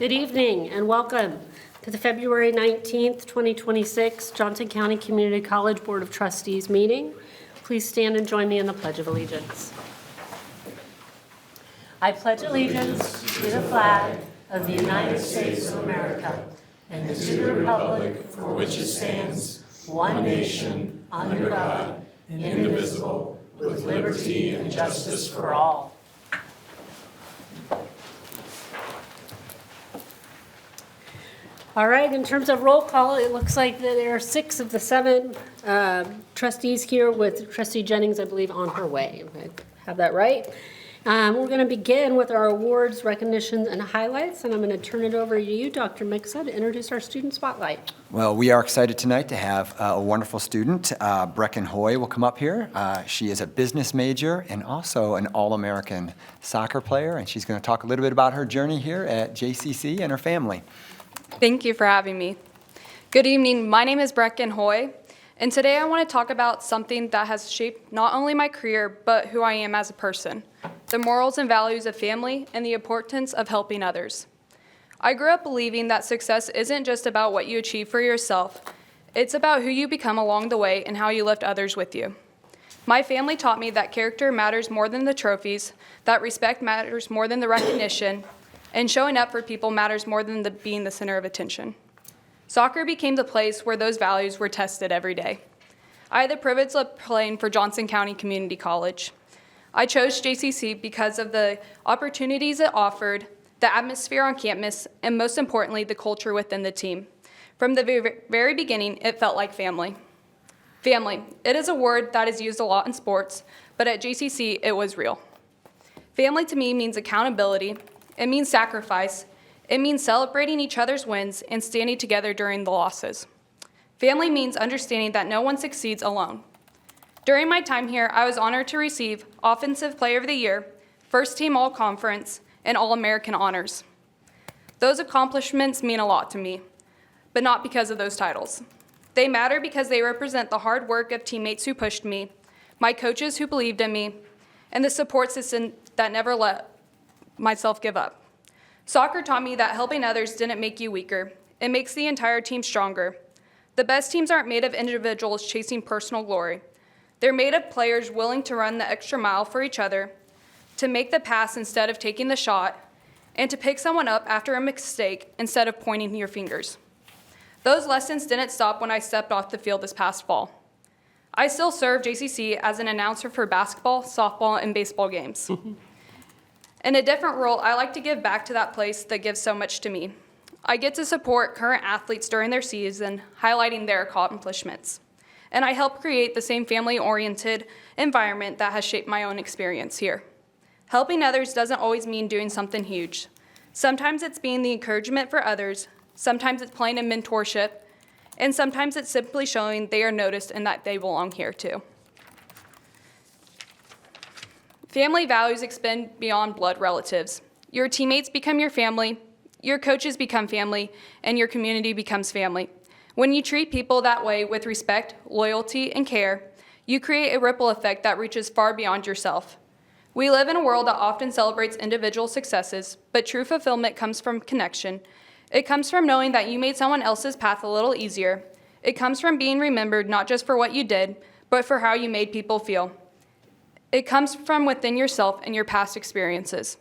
Good evening and welcome to the February 19th, 2026 Johnson County Community College Board of Trustees meeting. Please stand and join me in the Pledge of Allegiance. I pledge allegiance to the flag of the United States of America and to the republic for which it stands, one nation, under God, indivisible, with liberty and justice for all. All right, in terms of roll call, it looks like that there are 6 of the 7 trustees here, with Trustee Jennings, I believe, on her way. I have that right. We're going to begin with our awards, recognitions, and highlights, and I'm going to turn it over to you, Dr. Mixa, to introduce our student spotlight. Well, we are excited tonight to have a wonderful student. Brecken Hoy will come up here. She is a business major and also an All-American soccer player, and she's going to talk a little bit about her journey here at JCC and her family. Thank you for having me. Good evening. My name is Brecken Hoy, and today I want to talk about something that has shaped not only my career, but who I am as a person: the morals and values of family and the importance of helping others. I grew up believing that success isn't just about what you achieve for yourself, it's about who you become along the way and how you lift others with you. My family taught me that character matters more than the trophies, that respect matters more than the recognition, and showing up for people matters more than being the center of attention. Soccer became the place where those values were tested every day. I had the privilege of playing for Johnson County Community College. I chose JCC because of the opportunities it offered, the atmosphere on campus, and most importantly, the culture within the team. From the very beginning, it felt like family. Family, it is a word that is used a lot in sports, but at JCC, it was real. Family to me means accountability. It means sacrifice. It means celebrating each other's wins and standing together during the losses. Family means understanding that no one succeeds alone. During my time here, I was honored to receive Offensive Player of the Year, First Team All-Conference, and All-American honors. Those accomplishments mean a lot to me, but not because of those titles. They matter because they represent the hard work of teammates who pushed me, my coaches who believed in me, and the support system that never let myself give up. Soccer taught me that helping others didn't make you weaker. It makes the entire team stronger. The best teams aren't made of individuals chasing personal glory. They're made of players willing to run the extra mile for each other, to make the pass instead of taking the shot, and to pick someone up after a mistake instead of pointing your fingers. Those lessons didn't stop when I stepped off the field this past fall. I still serve JCC as an announcer for basketball, softball, and baseball games. In a different role, I like to give back to that place that gives so much to me. I get to support current athletes during their season, highlighting their accomplishments. And I help create the same family-oriented environment that has shaped my own experience here. Helping others doesn't always mean doing something huge. Sometimes it's being the encouragement for others, sometimes it's playing a mentorship, and sometimes it's simply showing they are noticed and that they belong here too. Family values extend beyond blood relatives. Your teammates become your family, your coaches become family, and your community becomes family. When you treat people that way with respect, loyalty, and care, you create a ripple effect that reaches far beyond yourself. We live in a world that often celebrates individual successes, but true fulfillment comes from connection. It comes from knowing that you made someone else's path a little easier. It comes from being remembered not just for what you did, but for how you made people feel. It comes from within yourself and your past experiences.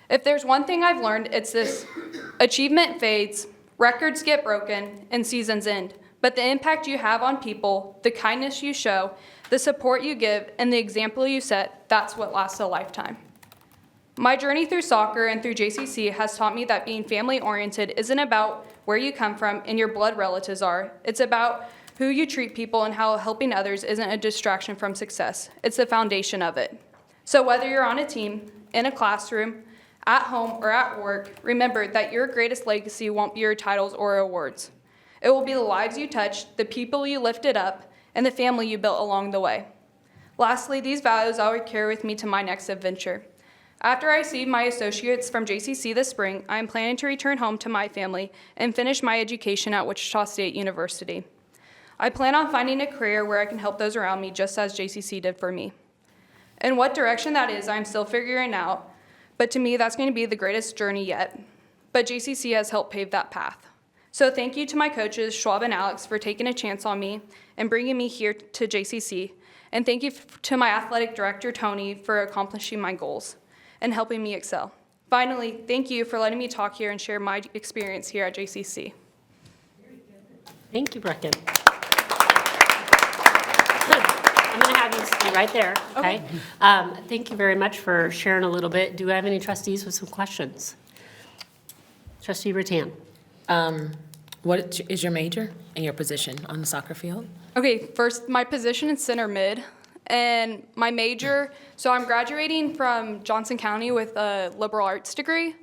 If there's one thing I've learned, it's this: achievement fades, records get broken, and seasons end. But the impact you have on people, the kindness you show, the support you give, and the example you set, that's what lasts a lifetime. My journey through soccer and through JCC has taught me that being family-oriented isn't about where you come from and your blood relatives are. It's about who you treat people and how helping others isn't a distraction from success. It's the foundation of it. So whether you're on a team, in a classroom, at home, or at work, remember that your greatest legacy won't be your titles or awards. It will be the lives you touched, the people you lifted up, and the family you built along the way. Lastly, these values I will carry with me to my next adventure. After I receive my associates from JCC this spring, I am planning to return home to my family and finish my education at Wichita State University. I plan on finding a career where I can help those around me just as JCC did for me. In what direction that is, I'm still figuring out, but to me, that's going to be the greatest journey yet. but JCC has helped pave that path. So thank you to my coaches, Schwab and Alex, for taking a chance on me and bringing me here to JCC. And thank you to my athletic director, Tony, for accomplishing my goals and helping me excel. Finally, thank you for letting me talk here and share my experience here at JCC. Thank you, Brecken. I'm going to have you stay right there, okay? Thank you very much for sharing a little bit. Do I have any trustees with some questions? Trustee Rattan. What is your major and your position on the soccer field? Okay, first, my position is center mid, and my major, so I'm graduating from Johnson County with a liberal arts degree,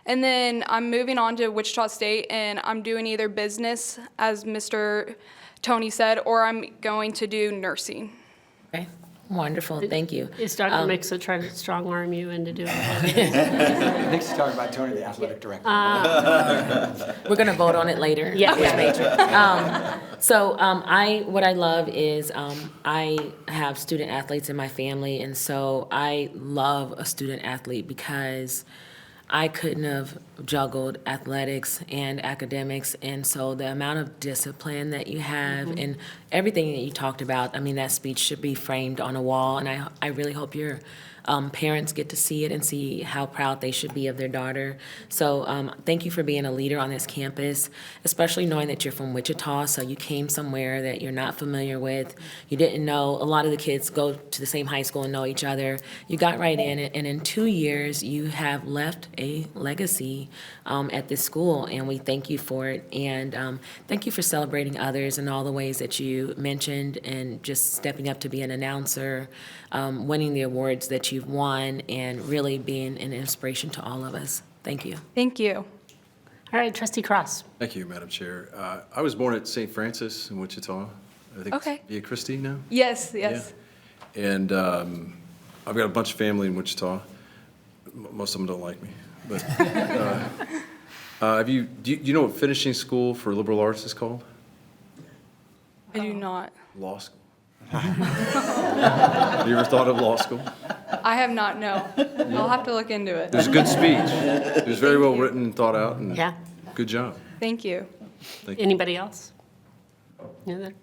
and then I'm moving on to Wichita State, and I'm doing either business, as Mr. Tony said, or I'm going to do nursing. Okay, wonderful, thank you. Is Dr. Mixa trying to strong-arm you into doing it? Nick's talking about Tony, the athletic director. We're gonna vote on it later. Yeah. Which major. What I love is, I have student athletes in my family, and so I love a student athlete because I couldn't have juggled athletics and academics, and so the amount of discipline that you have and everything that you talked about, I mean, that speech should be framed on a wall, and I really hope your parents get to see it and see how proud they should be of their daughter. So thank you for being a leader on this campus, especially knowing that you're from Wichita, so you came somewhere that you're not familiar with. You didn't know, a lot of the kids go to the same high school and know each other. You got right in it, and in 2 years, you have left a legacy at this school, and we thank you for it. And thank you for celebrating others in all the ways that you mentioned, and just stepping up to be an announcer, winning the awards that you've won, and really being an inspiration to all of us. Thank you. Thank you. All right, Trustee Cross. Thank you, Madam Chair. I was born at St. Francis in Wichita. I think Okay. it's Via Christi now. Yes. Yeah. And I've got a bunch of family in Wichita. Most of them don't like me. But do you know what finishing school for liberal arts is called? I do not. Law school. Have you ever thought of law school? I have not, no. I'll have to look into It it. was a good speech. It was very well written and thought out, and Yeah. good job. Thank you. Anybody else? No other?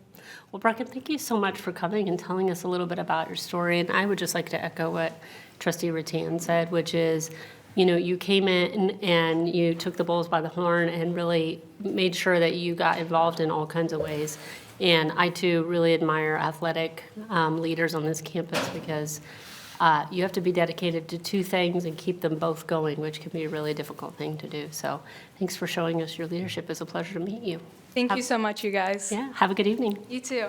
Well, Brecken, thank you so much for coming and telling us a little bit about your story. And I would just like to echo what Trustee Rattan said, which is, you know, you came in and you took the bulls by the horn and really made sure that you got involved in all kinds of ways. And I, too, really admire athletic leaders on this campus because you have to be dedicated to two things and keep them both going, which can be a really difficult thing to do. So thanks for showing us your leadership. It's a pleasure to meet you. Thank you so much, you guys. Yeah, have a good evening. You too.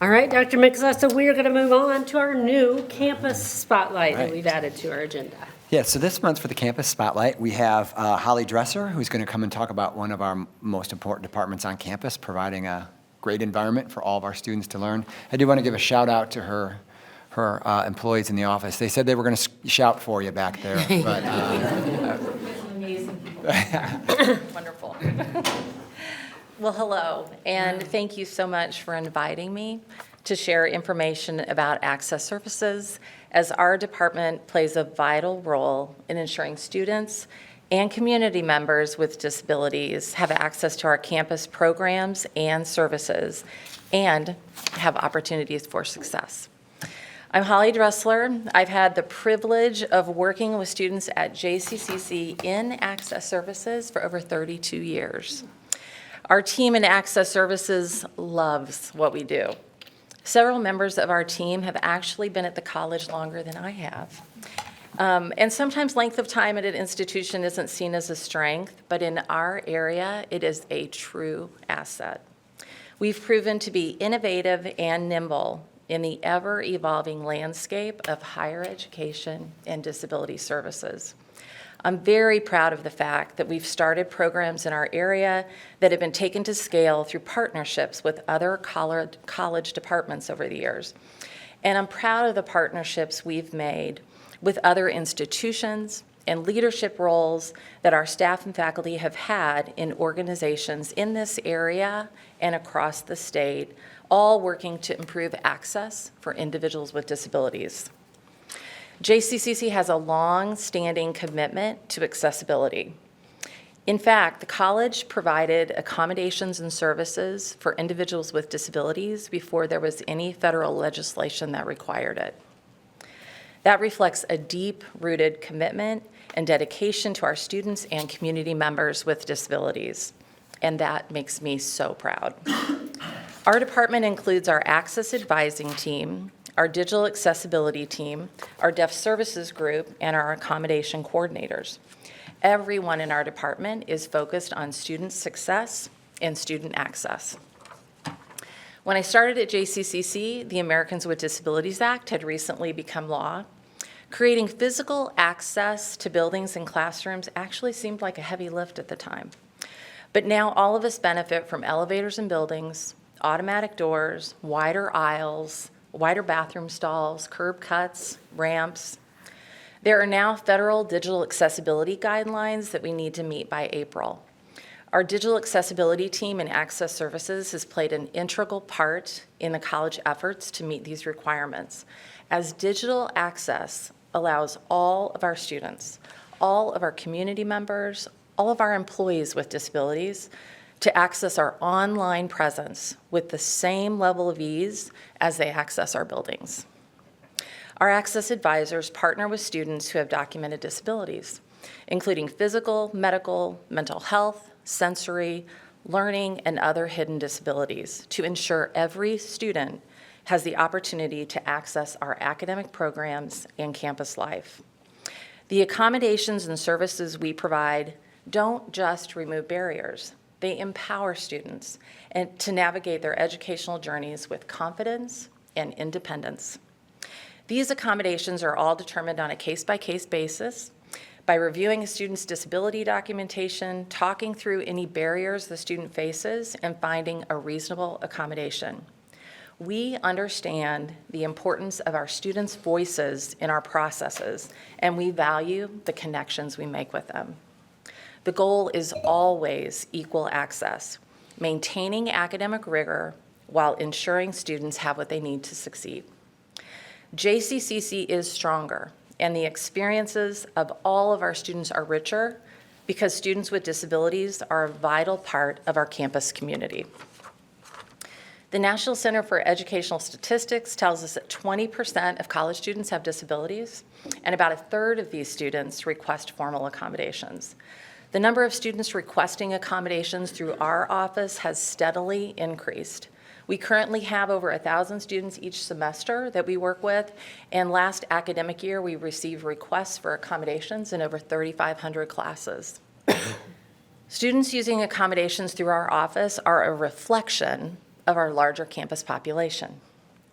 All right, Dr. Mixa, so we are going to move on to our new campus spotlight that we've added to our agenda. Yeah, so this month for the Campus Spotlight, we have Holly Dresser, who's going to come and talk about one of our most important departments on campus, providing a great environment for all of our students to learn. I do want to give a shout out to her employees in the office. They said they were going to shout for you back there, but Amazing. Wonderful. Well, hello, and thank you so much for inviting me to share information about access services, as our department plays a vital role in ensuring students and community members with disabilities have access to our campus programs and services and have opportunities for success. I'm Holly Dressler. I've had the privilege of working with students at JCCC in Access Services for over 32 years. Our team in Access Services loves what we do. Several members of our team have actually been at the college longer than I have. And sometimes length of time at an institution isn't seen as a strength, but in our area, it is a true asset. We've proven to be innovative and nimble in the ever-evolving landscape of higher education and disability services. I'm very proud of the fact that we've started programs in our area that have been taken to scale through partnerships with other college departments over the years. And I'm proud of the partnerships we've made with other institutions and leadership roles that our staff and faculty have had in organizations in this area and across the state, all working to improve access for individuals with disabilities. JCCC has a long-standing commitment to accessibility. In fact, the college provided accommodations and services for individuals with disabilities before there was any federal legislation that required it. That reflects a deep-rooted commitment and dedication to our students and community members with disabilities, and that makes me so proud. Our department includes our Access Advising Team, our Digital Accessibility Team, our Deaf Services Group, and our Accommodation Coordinators. Everyone in our department is focused on student success and student access. When I started at JCCC, the Americans with Disabilities Act had recently become law. Creating physical access to buildings and classrooms actually seemed like a heavy lift at the time. But now all of us benefit from elevators in buildings, automatic doors, wider aisles, wider bathroom stalls, curb cuts, ramps. There are now federal digital accessibility guidelines that we need to meet by April. Our digital accessibility team and access services has played an integral part in the college efforts to meet these requirements, as digital access allows all of our students, all of our community members, all of our employees with disabilities to access our online presence with the same level of ease as they access our buildings. Our access advisors partner with students who have documented disabilities, including physical, medical, mental health, sensory, learning, and other hidden disabilities to ensure every student has the opportunity to access our academic programs and campus life. The accommodations and services we provide don't just remove barriers, they empower students and to navigate their educational journeys with confidence and independence. These accommodations are all determined on a case-by-case basis by reviewing a student's disability documentation, talking through any barriers the student faces, and finding a reasonable accommodation. We understand the importance of our students' voices in our processes, and we value the connections we make with them. The goal is always equal access, maintaining academic rigor while ensuring students have what they need to succeed. JCCC is stronger, and the experiences of all of our students are richer because students with disabilities are a vital part of our campus community. The National Center for Educational Statistics tells us that 20% of college students have disabilities, and about a third of these students request formal accommodations. The number of students requesting accommodations through our office has steadily increased. We currently have over 1,000 students each semester that we work with, and last academic year we received requests for accommodations in over 3,500 classes. Students using accommodations through our office are a reflection of our larger campus population.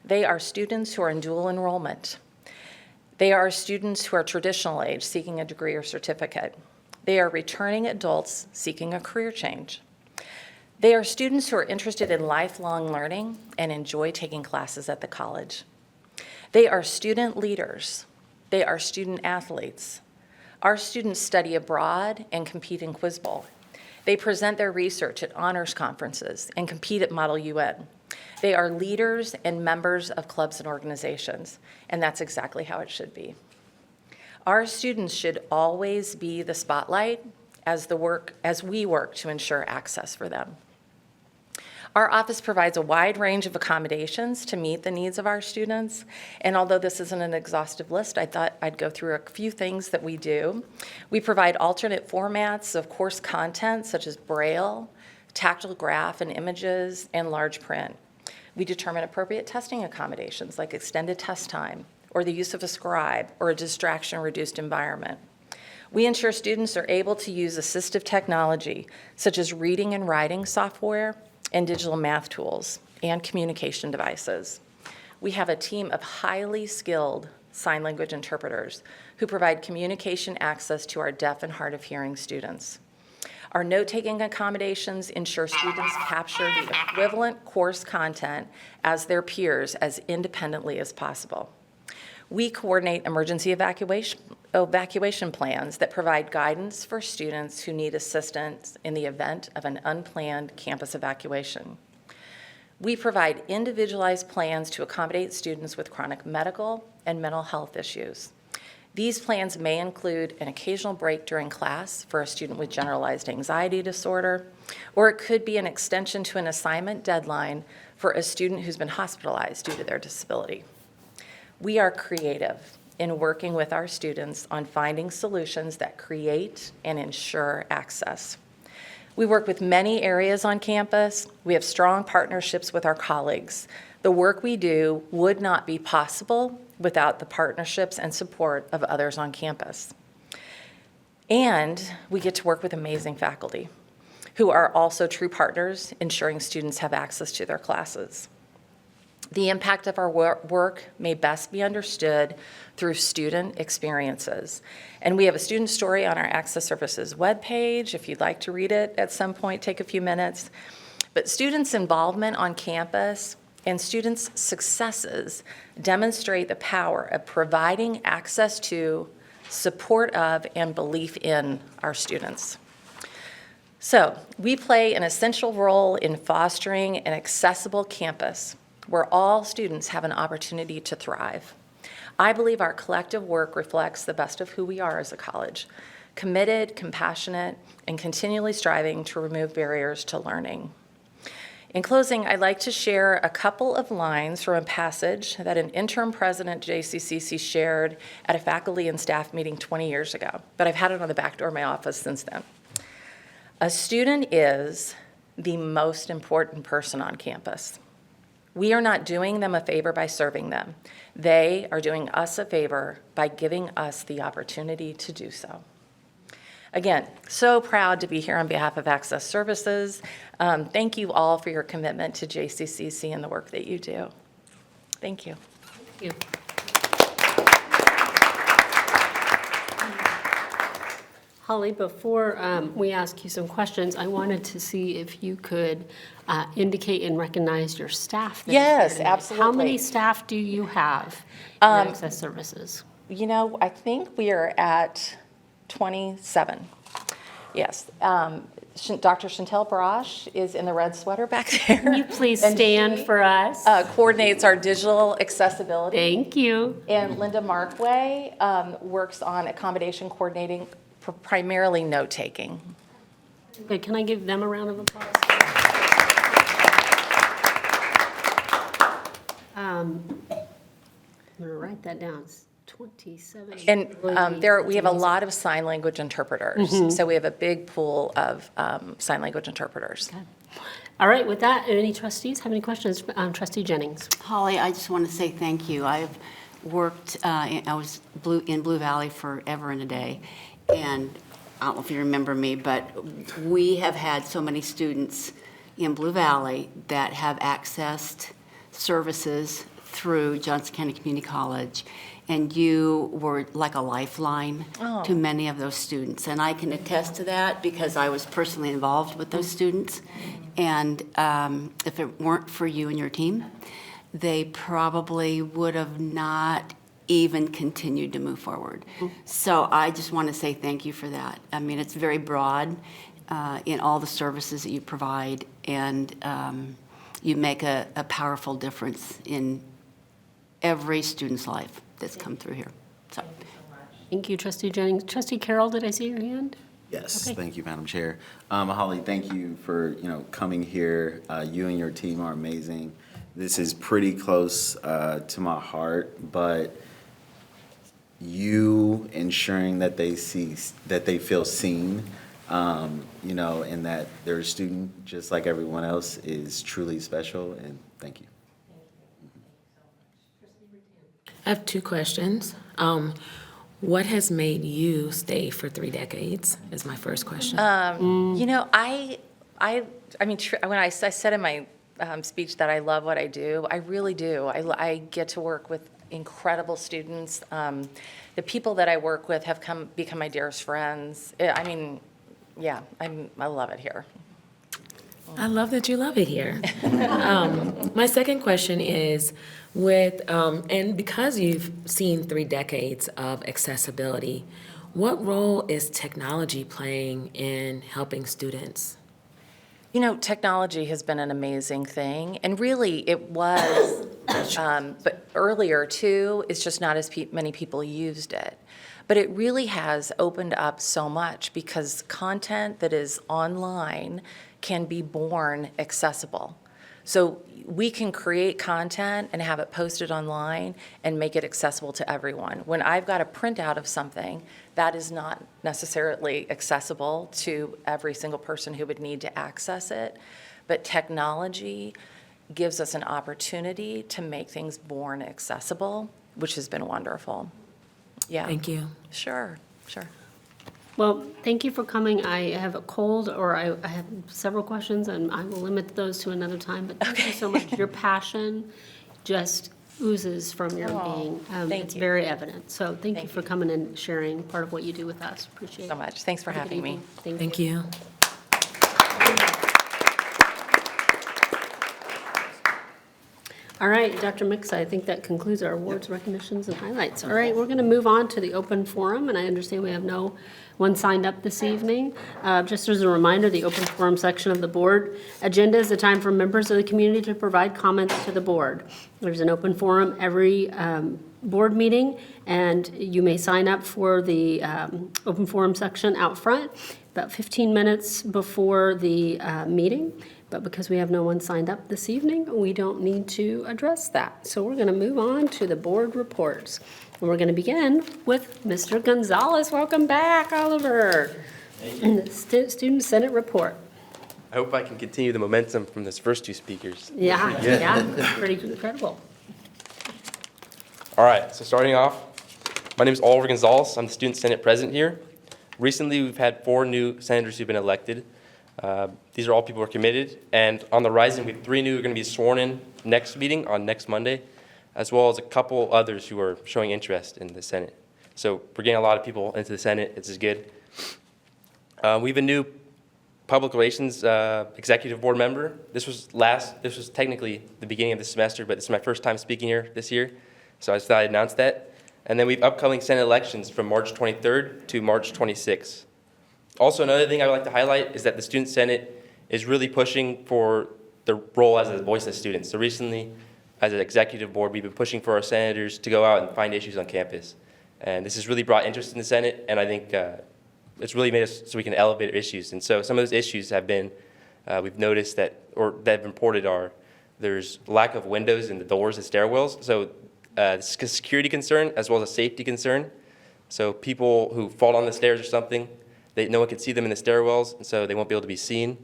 They are students who are in dual enrollment. They are students who are traditional age seeking a degree or certificate. They are returning adults seeking a career change. They are students who are interested in lifelong learning and enjoy taking classes at the college. They are student leaders. They are student athletes. Our students study abroad and compete in Quiz Bowl. They present their research at honors conferences and compete at Model UN. They are leaders and members of clubs and organizations, and that's exactly how it should be. Our students should always be the spotlight as we work to ensure access for them. Our office provides a wide range of accommodations to meet the needs of our students, and although this isn't an exhaustive list, I thought I'd go through a few things that we do. We provide alternate formats of course content such as Braille, tactile graph and images, and large print. We determine appropriate testing accommodations like extended test time, or the use of a scribe, or a distraction-reduced environment. We ensure students are able to use assistive technology, such as reading and writing software, and digital math tools, and communication devices. We have a team of highly skilled sign language interpreters who provide communication access to our deaf and hard of hearing students. Our note-taking accommodations ensure students capture the equivalent course content as their peers as independently as possible. We coordinate emergency evacuation plans that provide guidance for students who need assistance in the event of an unplanned campus evacuation. We provide individualized plans to accommodate students with chronic medical and mental health issues. These plans may include an occasional break during class for a student with generalized anxiety disorder, or it could be an extension to an assignment deadline for a student who's been hospitalized due to their disability. We are creative in working with our students on finding solutions that create and ensure access. We work with many areas on campus. We have strong partnerships with our colleagues. The work we do would not be possible without the partnerships and support of others on campus. And we get to work with amazing faculty who are also true partners, ensuring students have access to their classes. The impact of our work may best be understood through student experiences. And we have a student story on our Access Services webpage. If you'd like to read it at some point, take a few minutes. But students' involvement on campus and students' successes demonstrate the power of providing access to, support of, and belief in our students. So we play an essential role in fostering an accessible campus where all students have an opportunity to thrive. I believe our collective work reflects the best of who we are as a college, committed, compassionate, and continually striving to remove barriers to learning. In closing, I'd like to share a couple of lines from a passage that an interim president JCCC shared at a faculty and staff meeting 20 years ago, but I've had it on the back door of my office since then. A student is the most important person on campus. We are not doing them a favor by serving them. They are doing us a favor by giving us the opportunity to do so. Again, so proud to be here on behalf of Access Services. Thank you all for your commitment to JCCC and the work that you do. Thank you. Thank you. Holly, before we ask you some questions, I wanted to see if you could indicate and recognize your staff. that is Yes, here tonight. absolutely. How many staff do you have in Access Services? You know, I think we are at 27. Yes. Dr. Chantel Brosh is in the red sweater back there. Can you please And stand she, for us? coordinates our digital accessibility. Thank you. And Linda Markway works on accommodation coordinating, primarily note-taking. Okay, can I give them a round of applause? I'm going to write that down. It's 27. And we have a lot of sign language interpreters. So we have a big pool of sign language interpreters. Okay. All right, with that, any trustees have any questions? Trustee Jennings. Holly, I just want to say thank you. I've worked, I was in Blue Valley forever and a day, and I don't know if you remember me, but we have had so many students in Blue Valley that have accessed services through Johnson County Community College, and you were like a lifeline to many of those students. And I can attest to that because I was personally involved with those students. And if it weren't for you and your team, they probably would have not even continued to move forward. So I just want to say thank you for that. I mean, it's very broad in all the services that you provide, and you make a powerful difference in every student's life that's come through here. So. Thank you, Trustee Jennings. Trustee Carroll, did I see your hand? Yes, Okay. thank you, Madam Chair. Holly, thank you for, coming here. You and your team are amazing. This is pretty close to my heart, but you ensuring that they feel seen, and that they're a student just like everyone else is truly special, and thank you. I have two questions. What has made you stay for 3 decades is my first question. You know, I mean, when I said in my speech that I love what I do, I really do. I get to work with incredible students. The people that I work with have become my dearest friends. I mean, yeah, I love it here. I love that you love it here. My second question is and because you've seen 3 decades of accessibility, what role is technology playing in helping students? You know, technology has been an amazing thing, and really it was But earlier too, it's just not as many people used it. But it really has opened up so much because content that is online can be born accessible. So we can create content and have it posted online and make it accessible to everyone. When I've got a printout of something, that is not necessarily accessible to every single person who would need to access it. But technology gives us an opportunity to make things born accessible, which has been wonderful. Yeah. Thank you. Sure. Well, thank you for coming. I have a cold, or I have several questions, and I will limit those to another time, but thank you so much. Your passion just oozes from your being. thank It's you. very evident. So thank you Thank for you. coming and sharing part of what you do with us. Appreciate it. So much. Thanks for Have a good having me. evening. Thank you. All right, Dr. Mix, I think that concludes our awards, recognitions, and highlights. All right, we're going to move on to the open forum, and I understand we have no one signed up this evening. Just as a reminder, the open forum section of the board agenda is the time for members of the community to provide comments to the board. There's an open forum every board meeting, and you may sign up for the open forum section out front about 15 minutes before the meeting. But because we have no one signed up this evening, we don't need to address that. So we're going to move on to the board reports. And we're going to begin with Mr. Gonzalez. Welcome back, Oliver. The Student Senate report. I hope I can continue the momentum from those first two speakers. Yeah, that's pretty incredible. All right, so starting off, my name is Oliver Gonzalez. I'm the Student Senate President here. Recently, we've had 4 new senators who've been elected. These are all people who are committed, and on the horizon, we have 3 new who are going to be sworn in next meeting on next Monday, as well as a couple others who are showing interest in the Senate. So we're getting a lot of people into the Senate. This is good. We have a new public relations executive board member. This was technically the beginning of the semester, but this is my first time speaking here this year, so I just thought I'd announce that. And then we have upcoming Senate elections from March 23rd to March 26th. Also, another thing I would like to highlight is that the Student Senate is really pushing for the role as a voice of students. So recently, as an executive board, we've been pushing for our senators to go out and find issues on campus. And this has really brought interest in the Senate, and I think it's really made us so we can elevate issues. And so some of those issues have been, we've noticed that have been reported there's lack of windows in the doors and stairwells. So it's a security concern as well as a safety concern. So people who fall down the stairs or something, no one can see them in the stairwells, and so they won't be able to be seen.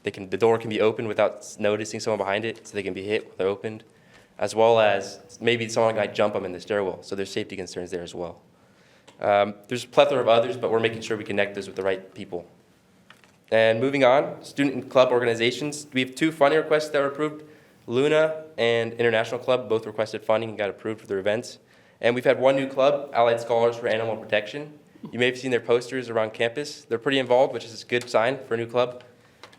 The door can be opened without noticing someone behind it, so they can be hit when they're opened, as well as maybe someone might jump them in the stairwell. So there's safety concerns there as well. There's a plethora of others, but we're making sure we connect those with the right people. And moving on, student and club organizations. We have 2 funding requests that were approved. Luna and International Club both requested funding and got approved for their events. And we've had 1 new club, Allied Scholars for Animal Protection. You may have seen their posters around campus. They're pretty involved, which is a good sign for a new club.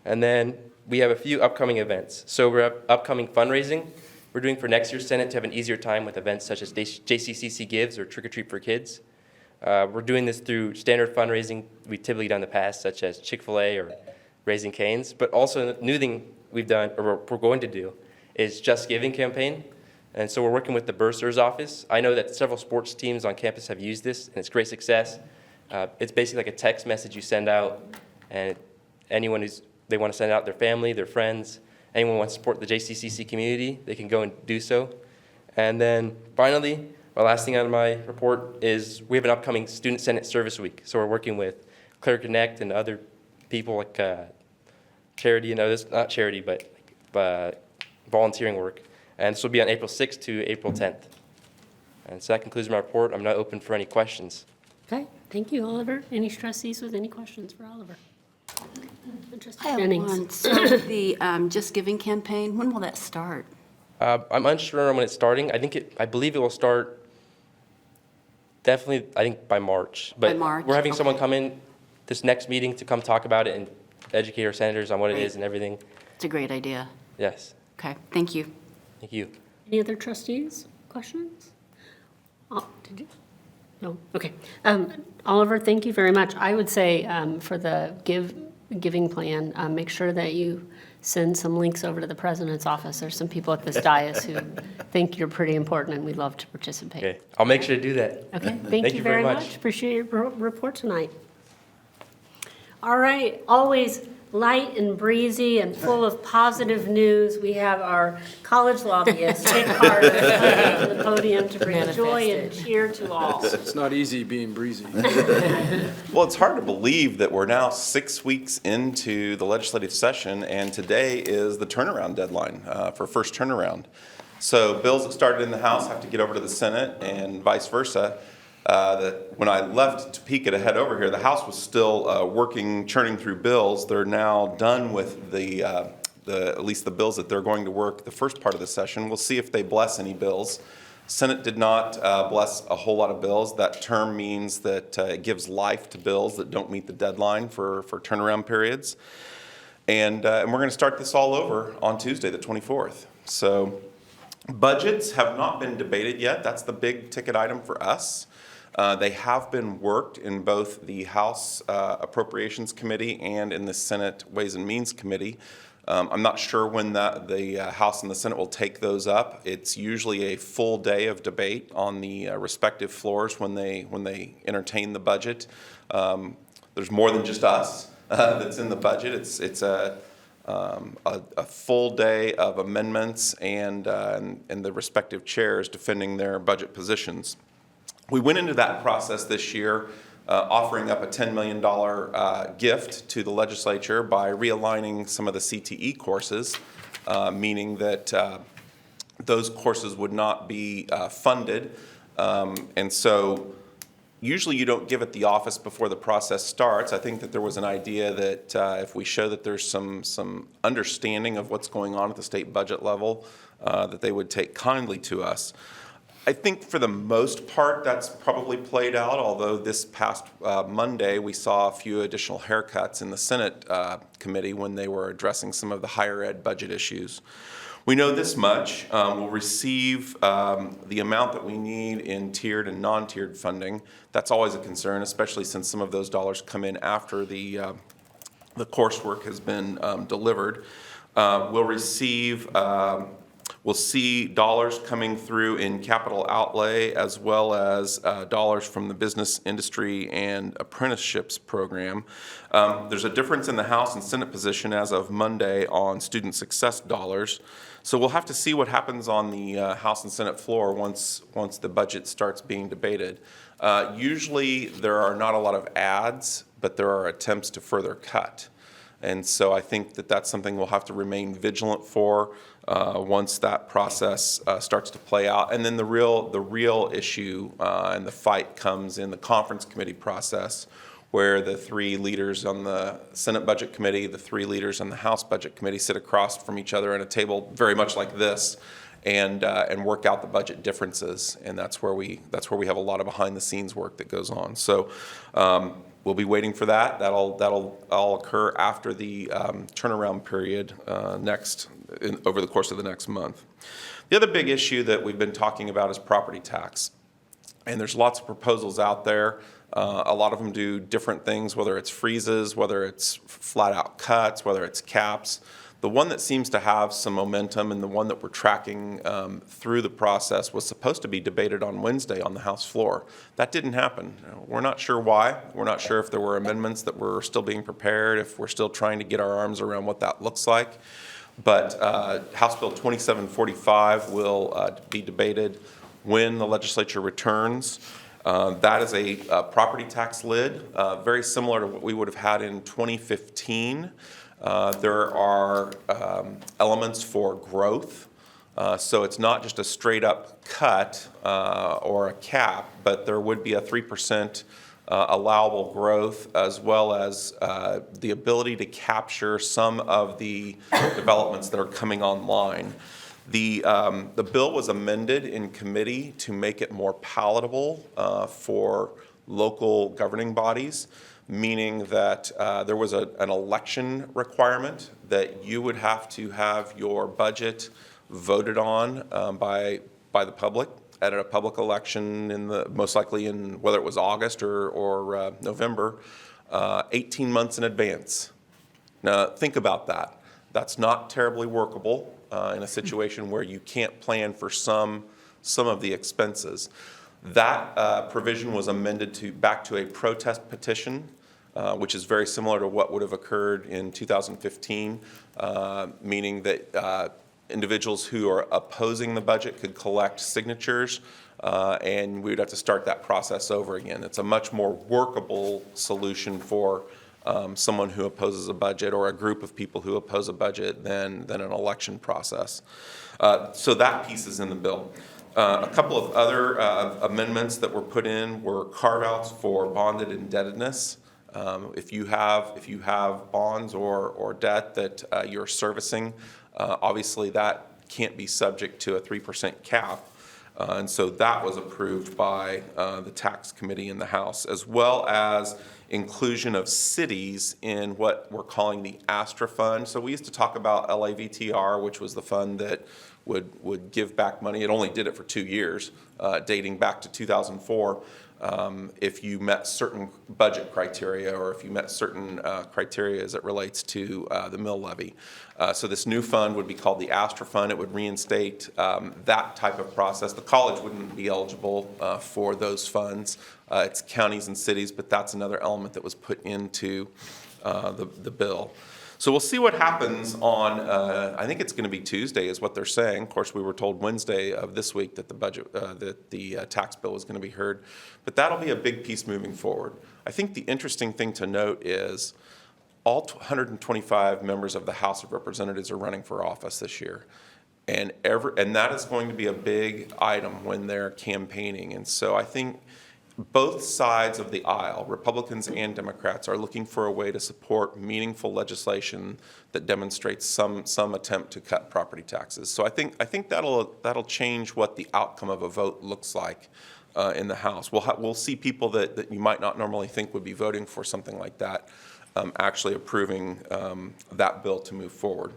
And then we have a few upcoming events. So we have upcoming fundraising. We're doing for next year's Senate to have an easier time with events such as JCCC Gives or Trick or Treat for Kids. We're doing this through standard fundraising we've typically done in the past, such as Chick-fil-A or Raising Cane's. But also a new thing we've done, or we're going to do, is Just Giving campaign. And so we're working with the bursar's office. I know that several sports teams on campus have used this, and it's great success. It's basically like a text message you send out, and anyone they want to send out their family, their friends, anyone who wants to support the JCCC community, they can go and do so. And then finally, my last thing on my report is we have an upcoming Student Senate Service Week. So we're working with Clear Connect and other people like charity and others, not charity, but volunteering work. And this will be on April 6th to April 10th. And so that concludes my report. I'm now open for any questions. Okay, thank you, Oliver. Any trustees with any questions for Oliver? I have Jennings. one. So the Just Giving campaign, when will that start? I'm unsure on when it's starting. I believe it will start definitely, I think, by March. But By March, we're having someone okay. come in this next meeting to come talk about it and educate our senators on what it Great. is and everything. It's a great idea. Yes. Okay, thank you. Thank you. Any other trustees? Questions? Did you? No? Okay. Oliver, thank you very much. I would say for the Give giving plan, make sure that you send some links over to the president's office. There's some people at this dais who think you're pretty important, and we'd love to participate. Okay, I'll make sure to do that. Okay, thank you very much. Appreciate your report tonight. All right, always light and breezy and full of positive news. We have our college lobbyist, Dick Carter, coming to the podium to bring joy and cheer to all. It's not easy being breezy. Well, it's hard to believe that we're now 6 weeks into the legislative session, and today is the turnaround deadline for first turnaround. So bills that started in the House have to get over to the Senate and vice versa. When I left Topeka to head over here, the House was still working, churning through bills. They're now done with at least the bills that they're going to work the first part of the session. We'll see if they bless any bills. Senate did not bless a whole lot of bills. That term means that it gives life to bills that don't meet the deadline for turnaround periods. And we're going to start this all over on Tuesday, the 24th. So budgets have not been debated yet. That's the big ticket item for us. They have been worked in both the House Appropriations Committee and in the Senate Ways and Means Committee. I'm not sure when the House and the Senate will take those up. It's usually a full day of debate on the respective floors when they entertain the budget. There's more than just us that's in the budget. It's a full day of amendments and the respective chairs defending their budget positions. We went into that process this year offering up a $10 million gift to the legislature by realigning some of the CTE courses, meaning that those courses would not be funded. And so usually you don't give it the office before the process starts. I think that there was an idea that if we show that there's some understanding of what's going on at the state budget level, that they would take kindly to us. I think for the most part that's probably played out, although this past Monday we saw a few additional haircuts in the Senate committee when they were addressing some of the higher ed budget issues. We know this much. We'll receive the amount that we need in tiered and non-tiered funding. That's always a concern, especially since some of those dollars come in after the coursework has been delivered. We'll see dollars coming through in capital outlay as well as dollars from the business industry and apprenticeships program. There's a difference in the House and Senate position as of Monday on student success dollars. So we'll have to see what happens on the House and Senate floor once the budget starts being debated. Usually there are not a lot of adds, but there are attempts to further cut. And so I think that that's something we'll have to remain vigilant for once that process starts to play out. And then the real issue and the fight comes in the conference committee process, where the three leaders on the Senate Budget Committee, the three leaders on the House Budget Committee sit across from each other at a table very much like this and work out the budget differences. And that's where we have a lot of behind the scenes work that goes on. So we'll be waiting for that. That'll all occur after the turnaround period over the course of the next month. The other big issue that we've been talking about is property tax. And there's lots of proposals out there. A lot of them do different things, whether it's freezes, whether it's flat out cuts, whether it's caps. The one that seems to have some momentum and the one that we're tracking through the process was supposed to be debated on Wednesday on the House floor. That didn't happen. We're not sure why. We're not sure if there were amendments that were still being prepared, if we're still trying to get our arms around what that looks like. But House Bill 2745 will be debated when the legislature returns. That is a property tax lid, very similar to what we would have had in 2015. There are elements for growth. So it's not just a straight up cut or a cap, but there would be a 3% allowable growth, as well as the ability to capture some of the developments that are coming online. The bill was amended in committee to make it more palatable for local governing bodies, meaning that there was an election requirement that you would have to have your budget voted on by the public at a public election most likely in whether it was August or November, 18 months in advance. Now, think about that. That's not terribly workable in a situation where you can't plan for some of the expenses. That provision was amended back to a protest petition, which is very similar to what would have occurred in 2015, meaning that individuals who are opposing the budget could collect signatures, and we would have to start that process over again. It's a much more workable solution for someone who opposes a budget or a group of people who oppose a budget than an election process. So that piece is in the bill. A couple of other amendments that were put in were carve-outs for bonded indebtedness. If you have bonds or debt that you're servicing, obviously that can't be subject to a 3% cap. And so that was approved by the tax committee in the House, as well as inclusion of cities in what we're calling the Astra Fund. So we used to talk about LAVTR, which was the fund that would give back money. It only did it for 2 years, dating back to 2004. If you met certain budget criteria or if you met certain criteria as it relates to the mill levy. So this new fund would be called the Astra Fund. It would reinstate that type of process. The college wouldn't be eligible for those funds. It's counties and cities, but that's another element that was put into the bill. So we'll see what happens on, I think it's going to be Tuesday is what they're saying. Of course, we were told Wednesday of this week that the budget, that the tax bill was going to be heard. But that'll be a big piece moving forward. I think the interesting thing to note is all 125 members of the House of Representatives are running for office this year. And that is going to be a big item when they're campaigning. And so I think both sides of the aisle, Republicans and Democrats, are looking for a way to support meaningful legislation that demonstrates some attempt to cut property taxes. So I think that'll change what the outcome of a vote looks like in the House. We'll see people that you might not normally think would be voting for something like that actually approving that bill to move forward.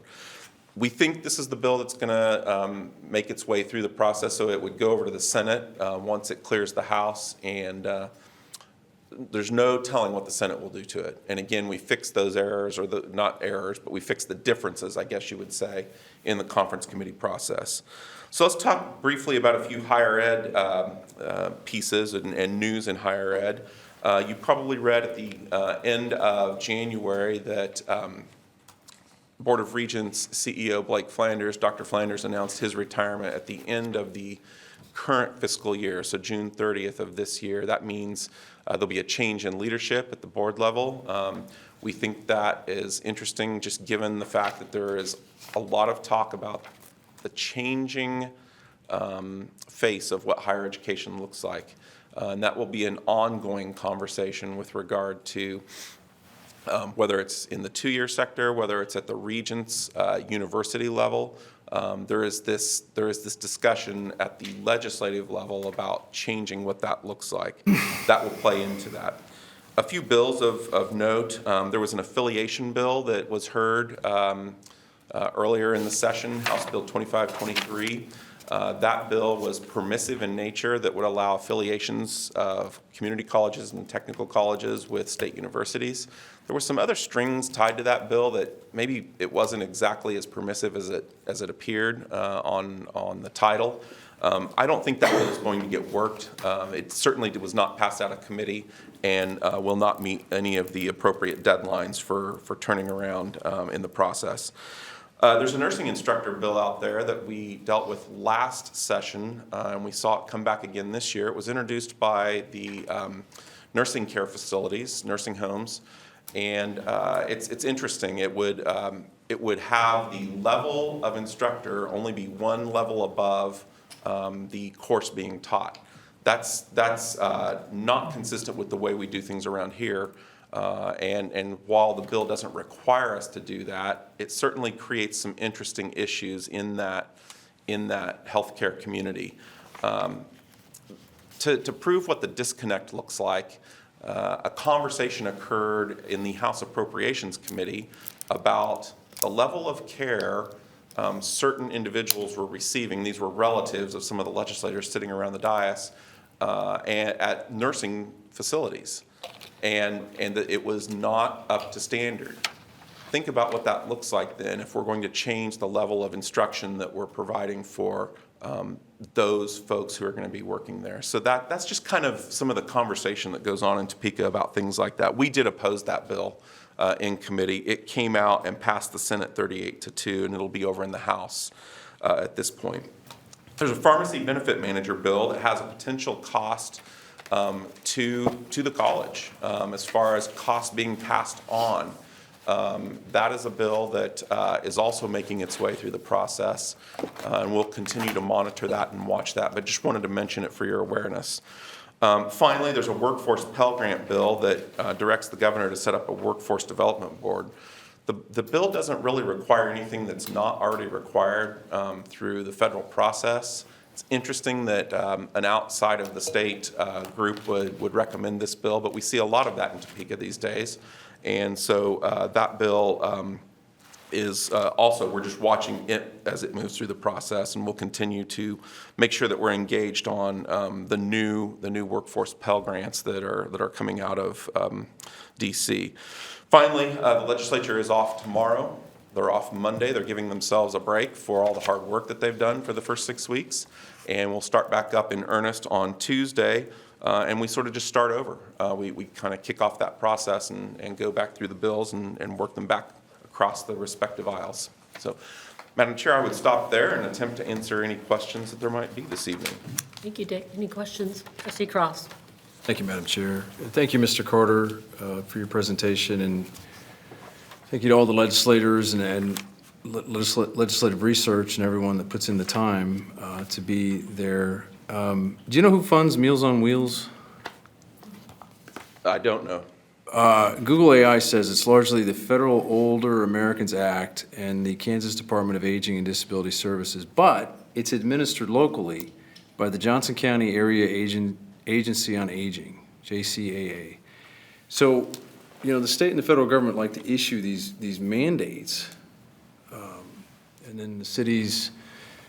We think this is the bill that's going to make its way through the process, so it would go over to the Senate once it clears the House, and there's no telling what the Senate will do to it. And again, we fixed those errors, or not errors, but we fixed the differences, I guess you would say, in the conference committee process. So let's talk briefly about a few higher ed pieces and news in higher ed. You probably read at the end of January that Board of Regents CEO Blake Flanders, Dr. Flanders, announced his retirement at the end of the current fiscal year, so June 30th of this year. That means there'll be a change in leadership at the board level. We think that is interesting, just given the fact that there is a lot of talk about the changing face of what higher education looks like. And that will be an ongoing conversation with regard to whether it's in the two-year sector, whether it's at the Regents university level. There is this discussion at the legislative level about changing what that looks like. That will play into that. A few bills of note. There was an affiliation bill that was heard earlier in the session, House Bill 2523. That bill was permissive in nature, that would allow affiliations of community colleges and technical colleges with state universities. There were some other strings tied to that bill that maybe it wasn't exactly as permissive as it appeared on the title. I don't think that bill is going to get worked. It certainly was not passed out of committee and will not meet any of the appropriate deadlines for turning around in the process. There's a nursing instructor bill out there that we dealt with last session, and we saw it come back again this year. It was introduced by the nursing care facilities, nursing homes, and it's interesting. It would have the level of instructor only be one level above the course being taught. That's not consistent with the way we do things around here. And while the bill doesn't require us to do that, it certainly creates some interesting issues in that healthcare community. To prove what the disconnect looks like, a conversation occurred in the House Appropriations Committee about the level of care certain individuals were receiving. These were relatives of some of the legislators sitting around the dais at nursing facilities. And that it was not up to standard. think about what that looks like then if we're going to change the level of instruction that we're providing for those folks who are going to be working there. So that's just kind of some of the conversation that goes on in Topeka about things like that. We did oppose that bill in committee. It came out and passed the Senate 38-2, and it'll be over in the House at this point. There's a pharmacy benefit manager bill that has a potential cost to the college as far as costs being passed on. That is a bill that is also making its way through the process, and we'll continue to monitor that and watch that, but just wanted to mention it for your awareness. Finally, there's a workforce Pell Grant bill that directs the governor to set up a workforce development board. The bill doesn't really require anything that's not already required through the federal process. It's interesting that an outside of the state group would recommend this bill, but we see a lot of that in Topeka these days. And so that bill is also, we're just watching it as it moves through the process, and we'll continue to make sure that we're engaged on the new workforce Pell Grants that are coming out of DC. Finally, the legislature is off tomorrow. They're off Monday. They're giving themselves a break for all the hard work that they've done for the first 6 weeks. And we'll start back up in earnest on Tuesday. And we sort of just start over. We kind of kick off that process and go back through the bills and work them back across the respective aisles. So, Madam Chair, I would stop there and attempt to answer any questions that there might be this evening. Thank you, Dick. Any questions? Trustee Cross. Thank you, Madam Chair. Thank you, Mr. Carter, for your presentation, and thank you to all the legislators and legislative research and everyone that puts in the time to be there. Do you know who funds Meals on Wheels? I don't know. Google AI says it's largely the Federal Older Americans Act and the Kansas Department of Aging and Disability Services, but it's administered locally by the Johnson County Area Agency on Aging, JCCC. So, you know, the state and the federal government like to issue these mandates, and then the cities,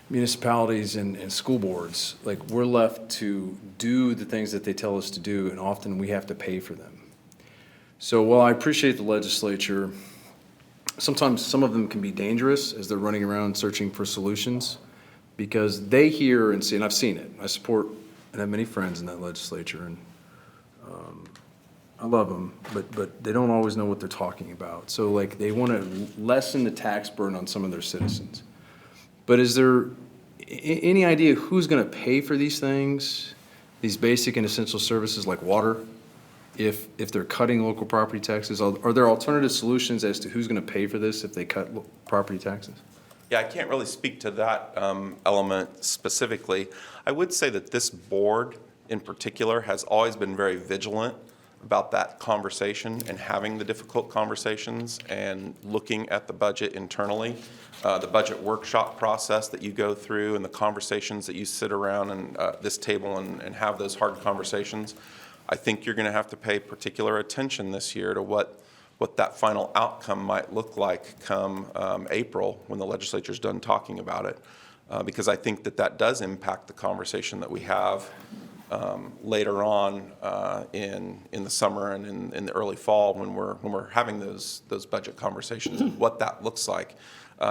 municipalities, and school boards, like, we're left to do the things that they tell us to do, and often we have to pay for them. So while I appreciate the legislature, sometimes some of them can be dangerous as they're running around searching for solutions, because they hear and see, and I've seen it. I support and have many friends in that legislature, and I love them, but they don't always know what they're talking about. So, like, they want to lessen the tax burden on some of their citizens. But is there any idea who's going to pay for these things, these basic and essential services like water, if they're cutting local property taxes? Are there alternative solutions as to who's going to pay for this if they cut property taxes? Yeah, I can't really speak to that element specifically. I would say that this board in particular has always been very vigilant about that conversation and having the difficult conversations and looking at the budget internally. The budget workshop process that you go through and the conversations that you sit around and this table and have those hard conversations. I think you're going to have to pay particular attention this year to what that final outcome might look like come April when the legislature's done talking about it. Because I think that does impact the conversation that we have later on in the summer and in the early fall when we're having those budget conversations and what that looks like.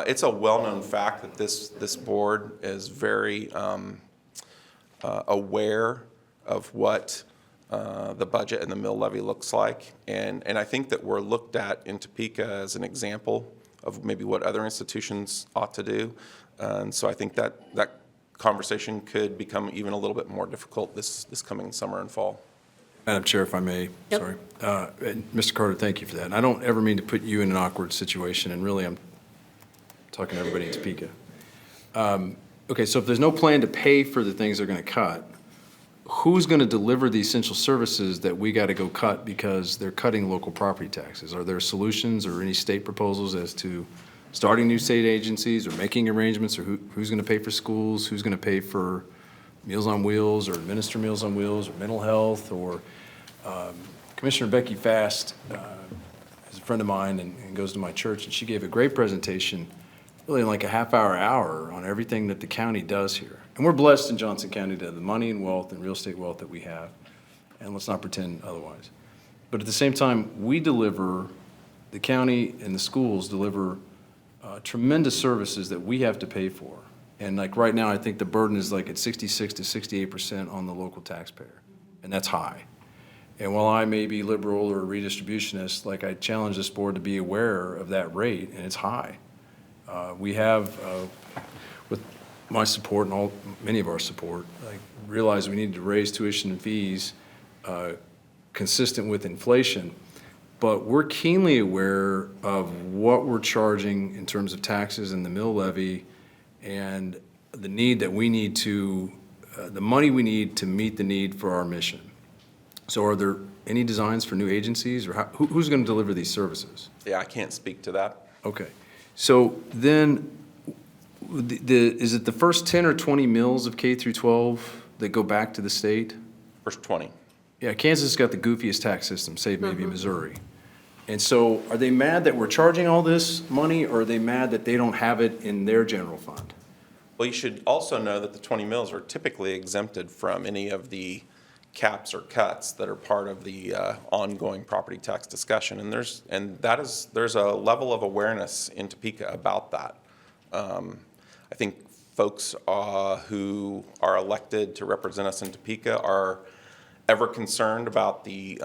It's a well-known fact that this board is very aware of what the budget and the mill levy looks like, and I think that we're looked at in Topeka as an example of maybe what other institutions ought to do, and so I think that conversation could become even a little bit more difficult this coming summer and fall. Madam Chair, if I may, Yep. sorry. And Mr. Carter, thank you for that. And I don't ever mean to put you in an awkward situation, and really I'm talking to everybody in Topeka. Okay, so if there's no plan to pay for the things they're going to cut, who's going to deliver the essential services that we got to go cut because they're cutting local property taxes? Are there solutions or any state proposals as to starting new state agencies or making arrangements, or who's going to pay for schools, who's going to pay for Meals on Wheels or administer Meals on Wheels or mental health? Or Commissioner Becky Fast is a friend of mine and goes to my church, and she gave a great presentation, really in like a hour on everything that the county does here. And we're blessed in Johnson County to have the money and wealth and real estate wealth that we have, and let's not pretend otherwise. But at the same time, we deliver the county and the schools deliver tremendous services that we have to pay for. And like right now, I think the burden is like at 66 to 68% on the local taxpayer, and that's high. And while I may be liberal or redistributionist, like I challenge this board to be aware of that rate, and it's high. We have, with my support and many of our support, I realize we need to raise tuition and fees consistent with inflation, but we're keenly aware of what we're charging in terms of taxes and the mill levy and the need that we need to, the money we need to meet the need for our mission. So are there any designs for new agencies, or who's going to deliver these services? Yeah, I can't speak to that. Okay. So then, is it the first 10 or 20 mills of K through 12 that go back to the state? First 20. Yeah, Kansas has got the goofiest tax system, save maybe Missouri. And so are they mad that we're charging all this money, or are they mad that they don't have it in their general fund? Well, you should also know that the 20 mills are typically exempted from any of the caps or cuts that are part of the ongoing property tax discussion. And there's a level of awareness in Topeka about that. I think folks who are elected to represent us in Topeka are ever concerned about the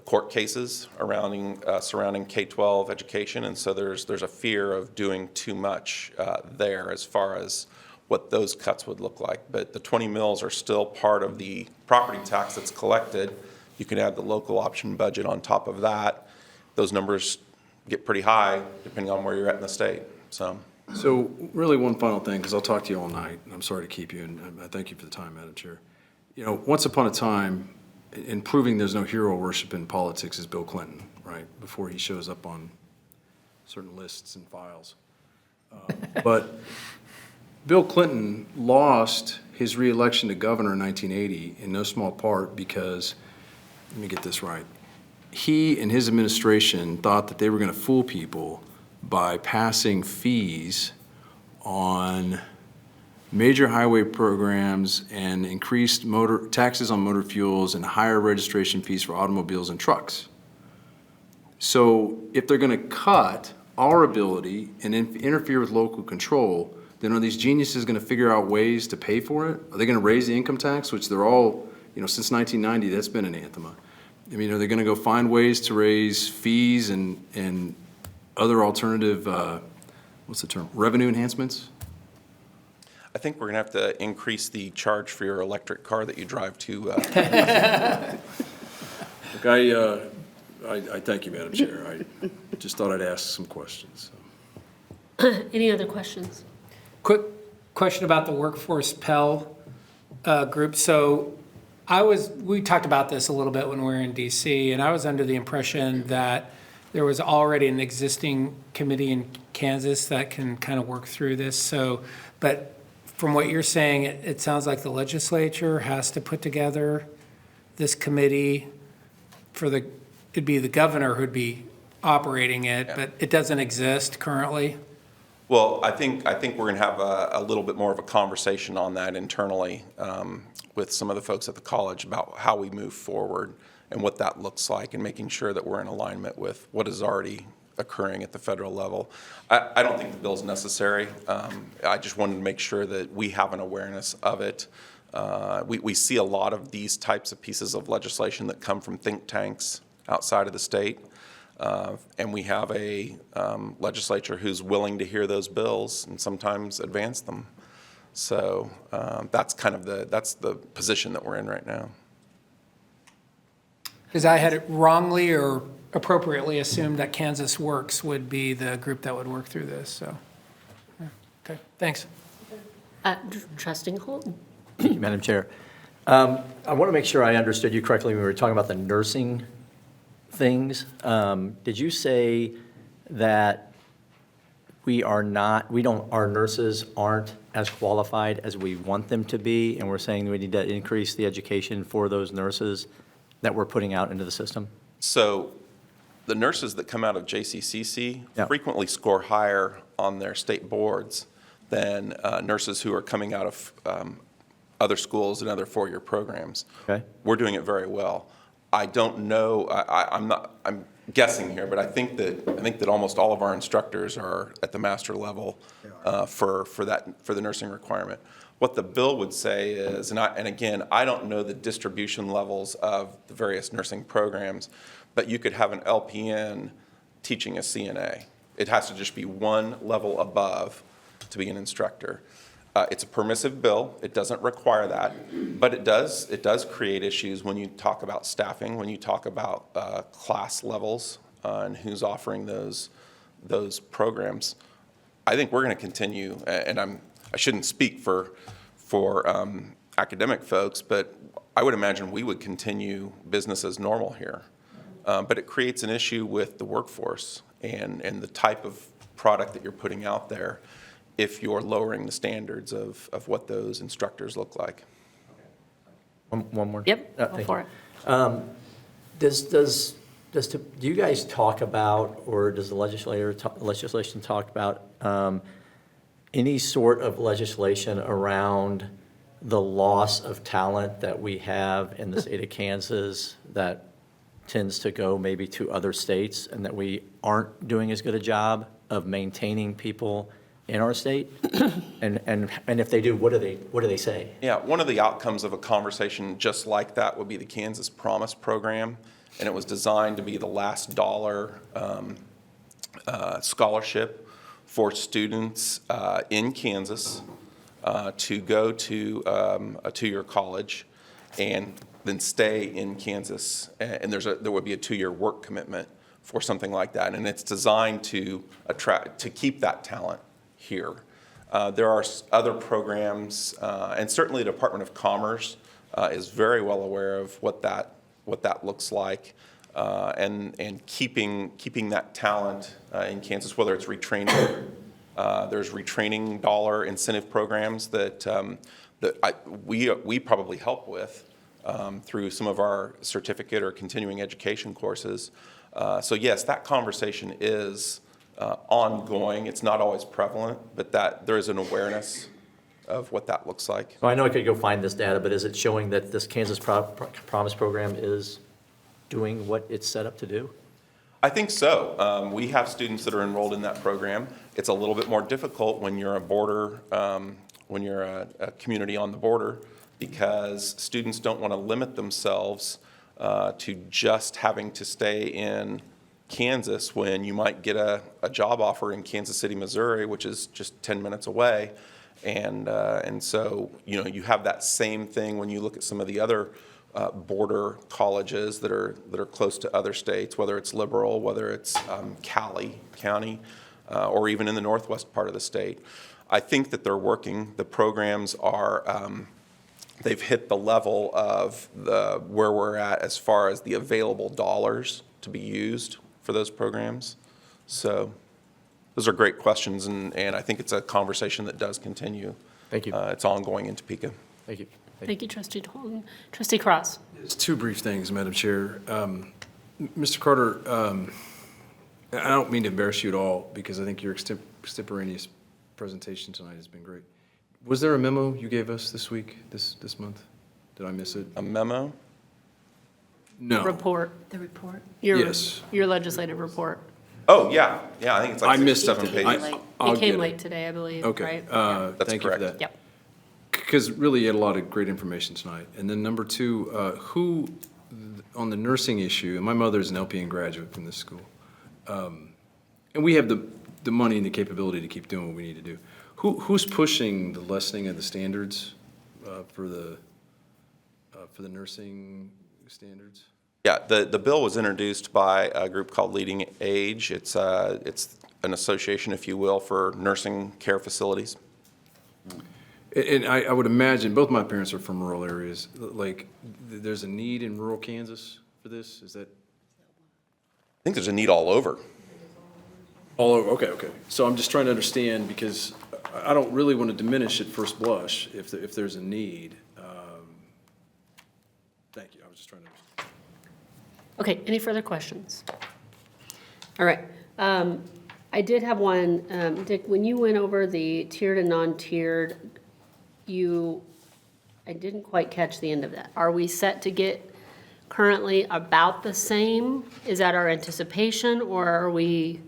court cases surrounding K-12 education, and so there's a fear of doing too much there as far as what those cuts would look like. But the 20 mills are still part of the property tax that's collected. You can add the local option budget on top of that. Those numbers get pretty high depending on where you're at in the state. So really one final thing, because I'll talk to you all night, and I'm sorry to keep you, and I thank you for the time, Madam Chair. You know, once upon a time, in proving there's no hero worship in politics is Bill Clinton, right, before he shows up on certain lists and files. But Bill Clinton lost his reelection to governor in 1980 in no small part because, let me get this right, he and his administration thought that they were going to fool people by passing fees on major highway programs and increased taxes on motor fuels and higher registration fees for automobiles and trucks. So if they're going to cut our ability and interfere with local control, then are these geniuses going to figure out ways to pay for it? Are they going to raise the income tax, which they're all, since 1990, that's been an anathema. I mean, are they going to go find ways to raise fees and other alternative, what's the term, revenue enhancements? I think we're going to have to increase the charge for your electric car that you drive to. Look, I thank you, Madam Chair. I just thought I'd ask some questions. Any other questions? Quick question about the workforce Pell group. So we talked about this a little bit when we were in DC, and I was under the impression that there was already an existing committee in Kansas that can kind of work through this. So, but from what you're saying, it sounds like the legislature has to put together this committee it'd be the governor who'd be operating it, but it doesn't exist currently? Well, I think we're going to have a little bit more of a conversation on that internally with some of the folks at the college about how we move forward and what that looks like, and making sure that we're in alignment with what is already occurring at the federal level. I don't think the bill's necessary. I just wanted to make sure that we have an awareness of it. We see a lot of these types of pieces of legislation that come from think tanks outside of the state. And we have a legislature who's willing to hear those bills and sometimes advance them. So that's kind of the position that we're in right now. Because I had it wrongly or appropriately assumed that Kansas Works would be the group that would work through this, so. Yeah. Okay, thanks. Trustee Holton? Thank you, Madam Chair. I want to make sure I understood you correctly when we were talking about the nursing things. Did you say that our nurses aren't as qualified as we want them to be, and we're saying we need to increase the education for those nurses that we're putting out into the system? So the nurses that come out of JCCC frequently score higher on their state boards than nurses who are coming out of other schools and other four-year programs. Okay. We're doing it very well. I don't know, guessing here, but I think that almost all of our instructors are at the master level for the nursing requirement. What the bill would say is, and again, I don't know the distribution levels of the various nursing programs, but you could have an LPN teaching a CNA. It has to just be one level above to be an instructor. It's a permissive bill. It doesn't require that, but it does create issues when you talk about staffing, when you talk about class levels and who's offering those programs. I think we're going to continue, and I shouldn't speak for academic folks, but I would imagine we would continue business as normal here. But it creates an issue with the workforce and the type of product that you're putting out there if you're lowering the standards of what those instructors look like. One more? Yep, go Thank for you. it. Do you guys talk about, or does the legislation talk about any sort of legislation around the loss of talent that we have in the state of Kansas that tends to go maybe to other states, and that we aren't doing as good a job of maintaining people in our state? And if they do, what do they say? Yeah, one of the outcomes of a conversation just like that would be the Kansas Promise Program, and it was designed to be the last dollar scholarship for students in Kansas to go to a two-year college and then stay in Kansas. And there would be a 2-year work commitment for something like that, and it's designed to keep that talent here. There are other programs, and certainly the Department of Commerce is very well aware of what that looks like, and keeping that talent in Kansas, whether it's retraining. There's retraining dollar incentive programs that we probably help with through some of our certificate or continuing education courses. So yes, that conversation is ongoing. It's not always prevalent, but that there is an awareness of what that looks like. So I know I could go find this data, but is it showing that this Kansas Promise Program is doing what it's set up to do? I think so. We have students that are enrolled in that program. It's a little bit more difficult when you're a border, when you're a community on the border, because students don't want to limit themselves to just having to stay in Kansas when you might get a job offer in Kansas City, Missouri, which is just 10 minutes away. And so, you have that same thing when you look at some of the other border colleges that are close to other states, whether it's liberal, whether it's Cali County, or even in the northwest part of the state. I think that they're working. The programs are, they've hit the level of where we're at as far as the available dollars to be used for those programs. So those are great questions, and I think it's a conversation that does continue. Thank you. It's ongoing in Topeka. Thank you. Thank you, Trustee Dalton. Trustee Cross. It's two brief things, Madam Chair. Mr. Carter, I don't mean to embarrass you at all, because I think your extemporaneous presentation tonight has been great. Was there a memo you gave us this week, this month? Did I miss it? A memo? No. Report. The report? Yes. Your legislative report. Oh, yeah. I think it's like I missed 7 it. pages. I'll It came get late today, I believe, Okay. right? That's Thank you for correct. that. Yep. Because really, you had a lot of great information tonight. And then number two, who, on the nursing issue, and my mother's an LPN graduate from this school, and we have the money and the capability to keep doing what we need to do. Who's pushing the lessening of the standards for the nursing standards? Yeah, the bill was introduced by a group called Leading Age. It's an association, if you will, for nursing care facilities. And I would imagine, both my parents are from rural areas, like, there's a need in rural Kansas for this? Is that? I think there's a need all over. All over, okay. So I'm just trying to understand, because I don't really want to diminish at first blush if there's a need. Thank you, I was just trying to understand. Okay, any further questions? All right. I did have one, Dick, when you went over the tiered and non-tiered, I didn't quite catch the end of that. Are we set to get currently about the same? Is that our anticipation, or are we?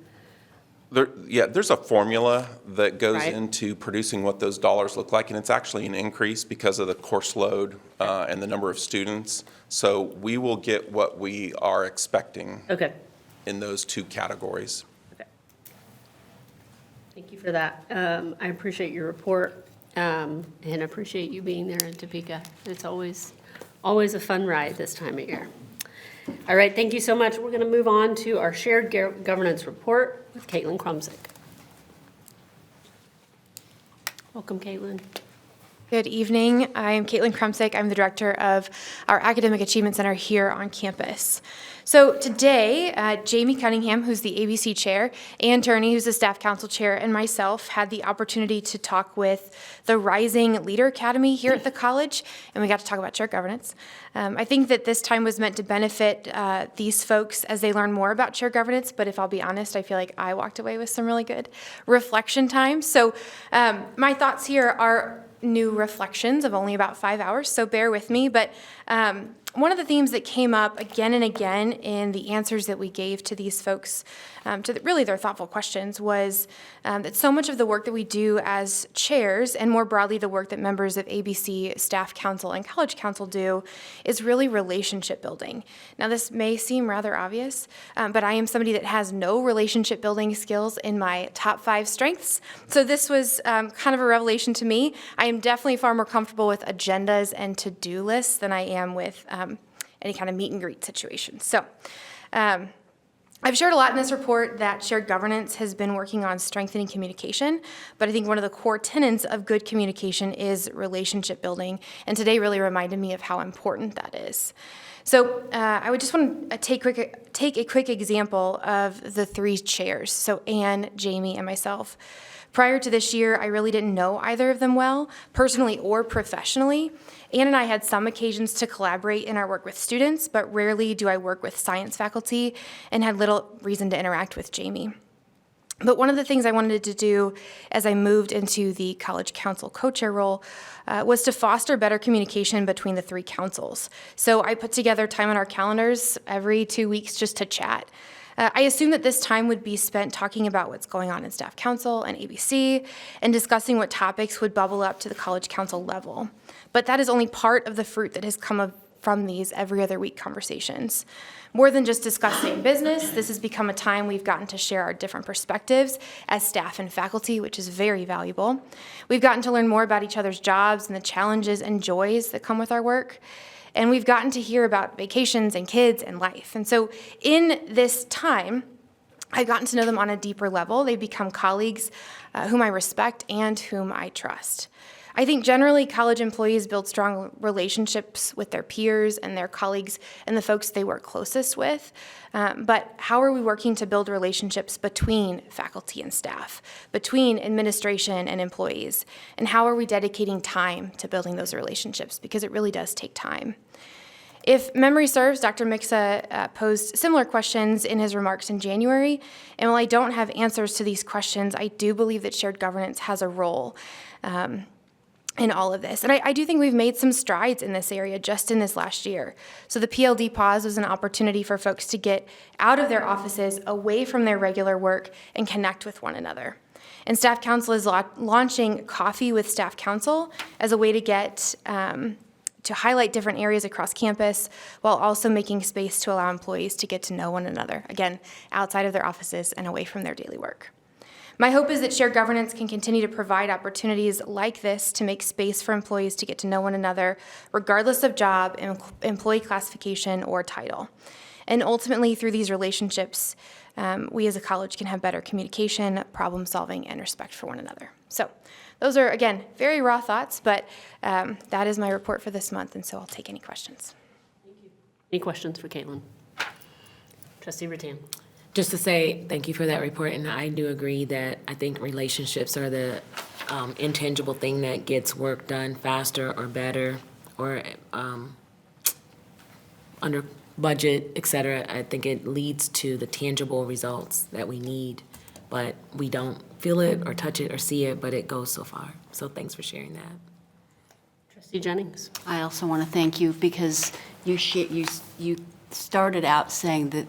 There's a formula that goes Right. into producing what those dollars look like, and it's actually an increase because of the course load and the number of students. So we will get what we are expecting Okay. in those two categories. Okay. Thank you for that. I appreciate your report, and appreciate you being there in Topeka. It's always a fun ride this time of year. All right, thank you so much. We're going to move on to our shared governance report with Caitlin Krumsick. Welcome, Caitlin. Good evening. I'm Caitlin Krumsick. I'm the director of our Academic Achievement Center here on campus. So today, Jamie Cunningham, who's the ABC chair, Ann Turney, who's the staff council chair, and myself had the opportunity to talk with the Rising Leader Academy here at the college, and we got to talk about chair governance. I think that this time was meant to benefit these folks as they learn more about chair governance, but if I'll be honest, I feel like I walked away with some really good reflection time. So my thoughts here are new reflections of only about 5 hours, so bear with me. But one of the themes that came up again and again in the answers that we gave to these folks, really their thoughtful questions, was that so much of the work that we do as chairs, and more broadly the work that members of ABC Staff Council and College Council do, is really relationship building. Now this may seem rather obvious, but I am somebody that has no relationship building skills in my top 5 strengths, so this was kind of a revelation to me. I am definitely far more comfortable with agendas and to-do lists than I am with any kind of meet and greet situation. So I've shared a lot in this report that shared governance has been working on strengthening communication, but I think one of the core tenets of good communication is relationship building, and today really reminded me of how important that is. So I would just want to take a quick example of the 3 chairs, so Ann, Jamie, and myself. Prior to this year, I really didn't know either of them well, personally or professionally. Ann and I had some occasions to collaborate in our work with students, but rarely do I work with science faculty, and had little reason to interact with Jamie. But one of the things I wanted to do as I moved into the College Council co-chair role was to foster better communication between the 3 councils. So I put together time on our calendars every 2 weeks just to chat. I assumed that this time would be spent talking about what's going on in Staff Council and ABC, and discussing what topics would bubble up to the College Council level. But that is only part of the fruit that has come from these every other week conversations. More than just discussing business, this has become a time we've gotten to share our different perspectives as staff and faculty, which is very valuable. We've gotten to learn more about each other's jobs and the challenges and joys that come with our work. And we've gotten to hear about vacations and kids and life. And so in this time, I've gotten to know them on a deeper level. They've become colleagues whom I respect and whom I trust. I think generally college employees build strong relationships with their peers and their colleagues and the folks they work closest with. But how are we working to build relationships between faculty and staff, between administration and employees? And how are we dedicating time to building those relationships? Because it really does take time. If memory serves, Dr. Mixa posed similar questions in his remarks in January. And while I don't have answers to these questions, I do believe that shared governance has a role in all of this. And I do think we've made some strides in this area just in this last year. So the PLD pause was an opportunity for folks to get out of their offices, away from their regular work, and connect with one another. And Staff Council is launching Coffee with Staff Council as a way to get to highlight different areas across campus, while also making space to allow employees to get to know one another, again, outside of their offices and away from their daily work. My hope is that shared governance can continue to provide opportunities like this to make space for employees to get to know one another, regardless of job, employee classification, or title. And ultimately, through these relationships, we as a college can have better communication, problem solving, and respect for one another. So those are, again, very raw thoughts, but that is my report for this month, and so I'll take any questions. Any questions for Caitlin? Trustee Rattan. Just to say thank you for that report, and I do agree that I think relationships are the intangible thing that gets work done faster or better or under budget, et cetera. I think it leads to the tangible results that we need, but we don't feel it or touch it or see it, but it goes so far. So thanks for sharing that. Trustee Jennings. I also want to thank you because you started out saying that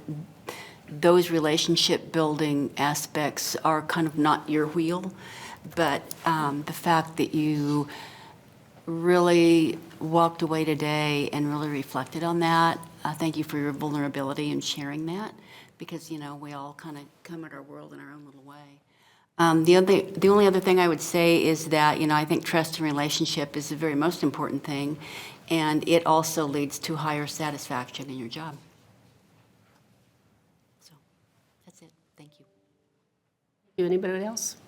those relationship building aspects are kind of not your wheel, but the fact that you really walked away today and really reflected on that, thank you for your vulnerability and sharing that, because, we all kind of come at our world in our own little way. The only other thing I would say is that, I think trust and relationship is the very most important thing, and it also leads to higher satisfaction in your job. So, that's it. Thank you. Anybody else?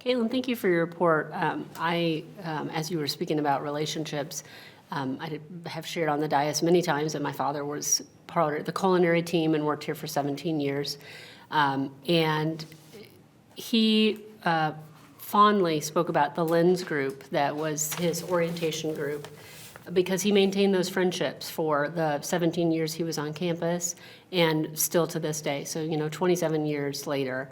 Caitlin, thank you for your report. As you were speaking about relationships, I have shared on the dais many times that my father was part of the culinary team and worked here for 17 years. And he fondly spoke about the Lens group that was his orientation group, because he maintained those friendships for the 17 years he was on campus and still to this day. So, 27 years later,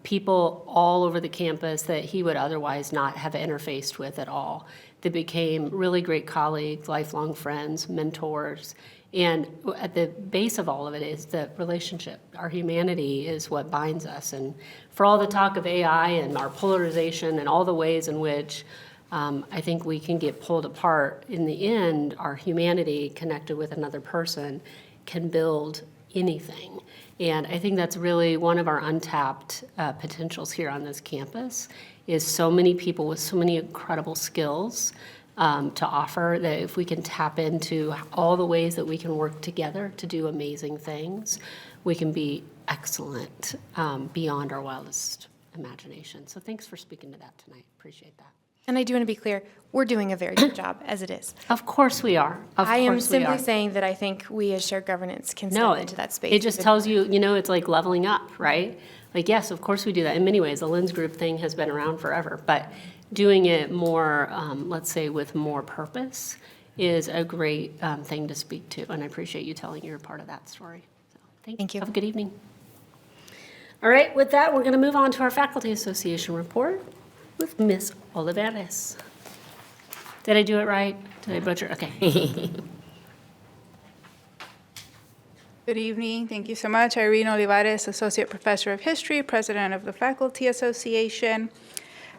people all over the campus that he would otherwise not have interfaced with at all. They became really great colleagues, lifelong friends, mentors. And at the base of all of it is the relationship. Our humanity is what binds us. And for all the talk of AI and our polarization and all the ways in which I think we can get pulled apart, in the end, our humanity connected with another person can build anything. And I think that's really one of our untapped potentials here on this campus, is so many people with so many incredible skills to offer, that if we can tap into all the ways that we can work together to do amazing things, we can be excellent beyond our wildest imagination. So thanks for speaking to that tonight. Appreciate that. And I do want to be clear, we're doing a very good job as it is. Of course we are. I am simply saying that I think we as shared governance can step into that space. It just tells you, it's like leveling up, right? Like, yes, of course we do that. In many ways, the Lens Group thing has been around forever, but doing it more, let's say, with more purpose is a great thing to speak to. And I appreciate you telling your part of that story. So, Thank you. Have a good evening. All right, with that, we're going to move on to our Faculty Association report with Ms. Olivares. Did I do it right? Did I butcher? Okay. Good evening. Thank you so much. Irene Olivares, Associate Professor of History, President of the Faculty Association.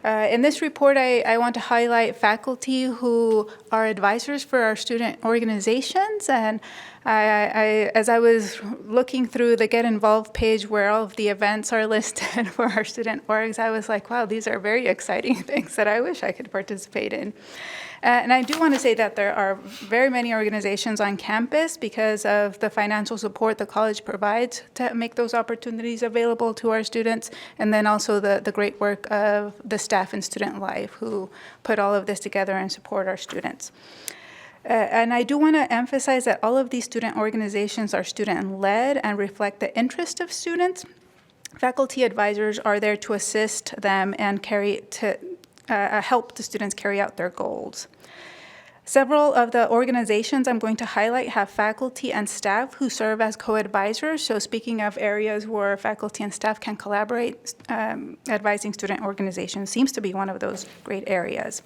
In this report, I want to highlight faculty who are advisors for our student organizations. And as I was looking through the Get Involved page where all of the events are listed for our student orgs, I was like, wow, these are very exciting things that I wish I could participate in. And I do want to say that there are very many organizations on campus because of the financial support the college provides to make those opportunities available to our students, and then also the great work of the staff and student life who put all of this together and support our students. And I do want to emphasize that all of these student organizations are student-led and reflect the interest of students. Faculty advisors are there to assist them and help the students carry out their goals. Several of the organizations I'm going to highlight have faculty and staff who serve as co-advisors. So speaking of areas where faculty and staff can collaborate, advising student organizations seems to be one of those great areas.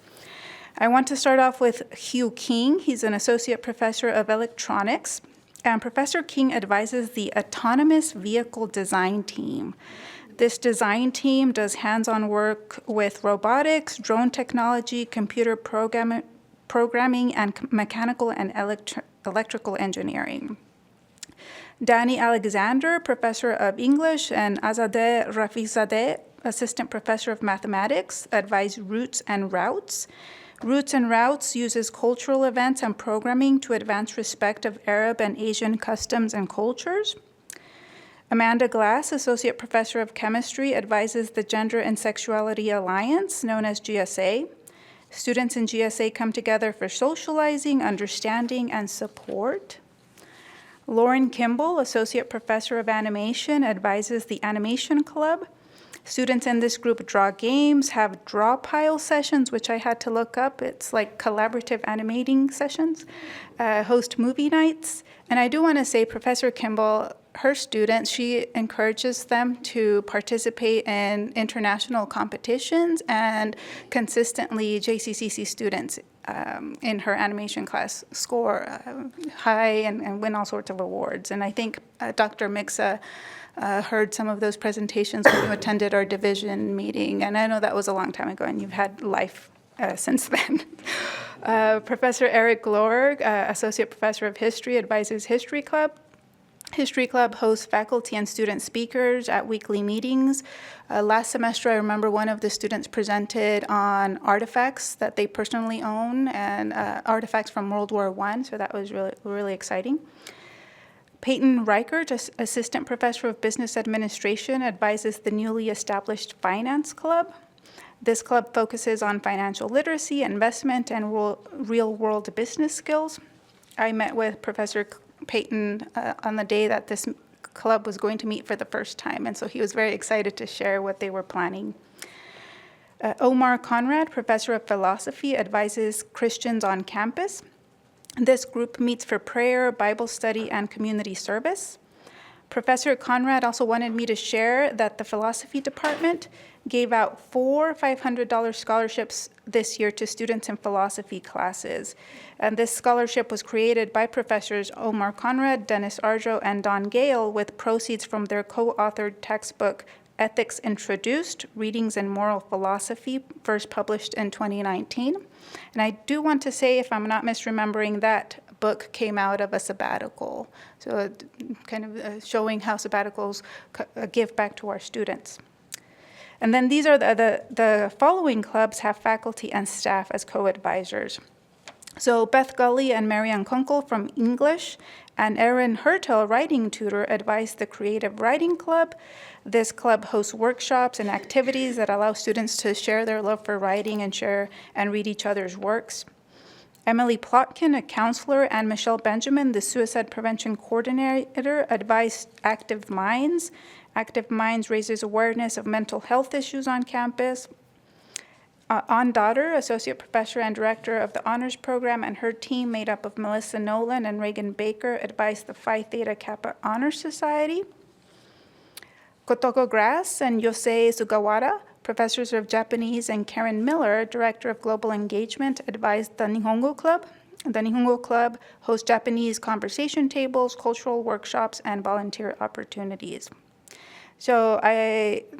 I want to start off with Hugh King. He's an associate professor of electronics, and Professor King advises the Autonomous Vehicle Design Team. This design team does hands-on work with robotics, drone technology, computer programming, and mechanical and electrical engineering. Danny Alexander, professor of English, and Azadeh Rafizadeh, assistant professor of mathematics, advise Roots and Routes. Roots and Routes uses cultural events and programming to advance respect of Arab and Asian customs and cultures. Amanda Glass, Associate Professor of Chemistry, advises the Gender and Sexuality Alliance, known as GSA. Students in GSA come together for socializing, understanding, and support. Lauren Kimball, Associate Professor of Animation, advises the Animation Club. Students in this group draw games, have draw pile sessions, which I had to look up. It's like collaborative animating sessions, host movie nights. And I do want to say Professor Kimball her students, she encourages them to participate in international competitions, and consistently JCCC students in her animation class score high and win all sorts of awards. And I think Dr. Mixa heard some of those presentations when you attended our division meeting, and I know that was a long time ago, and you've had life since then. Professor Eric Glorg, Associate Professor of History, advises History Club. History Club hosts faculty and student speakers at weekly meetings. Last semester, I remember one of the students presented on artifacts that they personally own, and artifacts from World War I, so that was really, really exciting. Peyton Reichert, Assistant Professor of Business Administration, advises the newly established Finance Club. This club focuses on financial literacy, investment, and real-world business skills. I met with Professor Peyton on the day that this club was going to meet for the first time, and so he was very excited to share what they were planning. Omar Conrad, Professor of Philosophy, advises Christians on campus. This group meets for prayer, Bible study, and community service. Professor Conrad also wanted me to share that the philosophy department gave out 4 $500 scholarships this year to students in philosophy classes. And this scholarship was created by Professors Omar Conrad, Dennis Arjo, and Don Gale with proceeds from their co-authored textbook, Ethics Introduced, Readings in Moral Philosophy, first published in 2019. And I do want to say, if I'm not misremembering, that book came out of a sabbatical. So kind of showing how sabbaticals give back to our students. And then these are the following clubs have faculty and staff as co-advisors. So Beth Gully and Marianne Kunkel from English and Erin Hertel, writing tutor, advise the Creative Writing Club. This club hosts workshops and activities that allow students to share their love for writing and share and read each other's works. Emily Plotkin, a counselor, and Michelle Benjamin, the suicide prevention coordinator, advise Active Minds. Active Minds raises awareness of mental health issues on campus. Ann Dotter, Associate Professor and Director of the Honors Program, and her team, made up of Melissa Nolan and Reagan Baker, advise the Phi Theta Kappa Honor Society. Kotoko Grass and Yosei Sugawara, Professors of Japanese, and Karen Miller, Director of Global Engagement, advise the Nihongo Club. The Nihongo Club hosts Japanese conversation tables, cultural workshops, and volunteer opportunities. So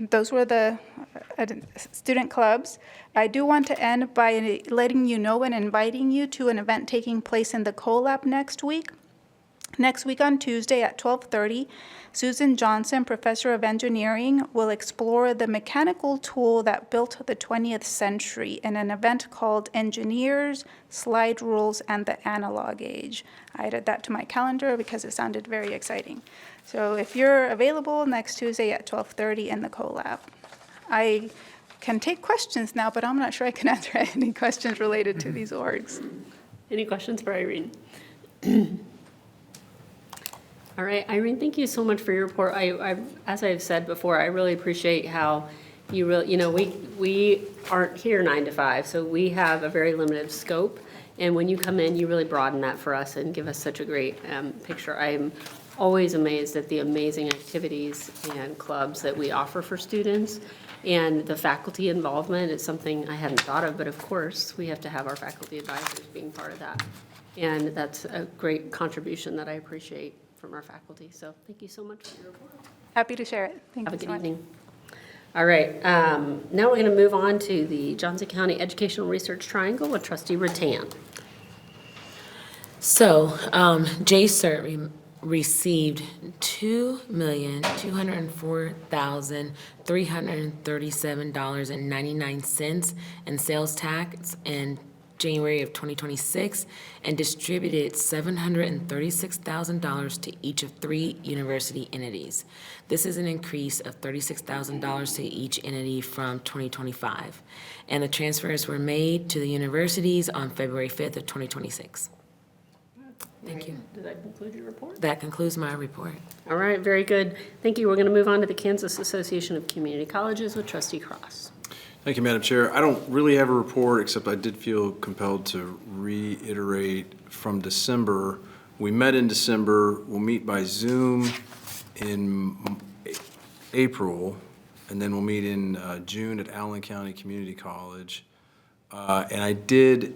those were the student clubs. I do want to end by letting you know and inviting you to an event taking place in the CoLab next week. Next week on Tuesday at 12:30, Susan Johnson, Professor of Engineering, will explore the mechanical tool that built the 20th century in an event called Engineers, Slide Rules, and the Analog Age. I added that to my calendar because it sounded very exciting. So if you're available next Tuesday at 12:30 in the CoLab. I can take questions now, but I'm not sure I can answer any questions related to these orgs. Any questions for Irene? All right, Irene, thank you so much for your report. As I've said before, I really appreciate how you really, we aren't here 9 to 5, so we have a very limited scope. And when you come in, you really broaden that for us and give us such a great picture. I'm always amazed at the amazing activities and clubs that we offer for students. And the faculty involvement is something I hadn't thought of, but of course, we have to have our faculty advisors being part of that. And that's a great contribution that I appreciate from our faculty. So thank you so much for your report. Happy to share it. Thank you Have a so good much. evening. All right, now we're going to move on to the Johnson County Educational Research Triangle with Trustee Rattan. So, JCERT received $2,204,337.99 in sales tax in January of 2026 and distributed $736,000 to each of 3 university entities. This is an increase of $36,000 to each entity from 2025. And the transfers were made to the universities on February 5th of 2026. Thank you. Did that conclude your report? That concludes my report. All right, very good. Thank you. We're going to move on to the Kansas Association of Community Colleges with Trustee Cross. Thank you, Madam Chair. I don't really have a report, except I did feel compelled to reiterate from December. We met in December. We'll meet by Zoom in April, and then we'll meet in June at Allen County Community College. And I did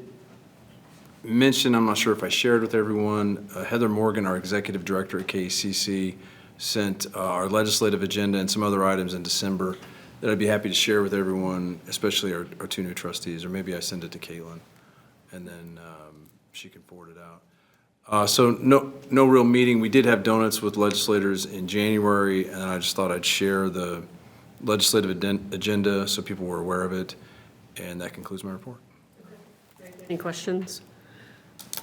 mention, I'm not sure if I shared with everyone, Heather Morgan, our executive director at KCC, sent our legislative agenda and some other items in December that I'd be happy to share with everyone, especially our two new trustees, or maybe I send it to Caitlin, and then she can forward it out. So no real meeting. We did have donuts with legislators in January, and I just thought I'd share the legislative agenda so people were aware of it, and that concludes my report. Any questions?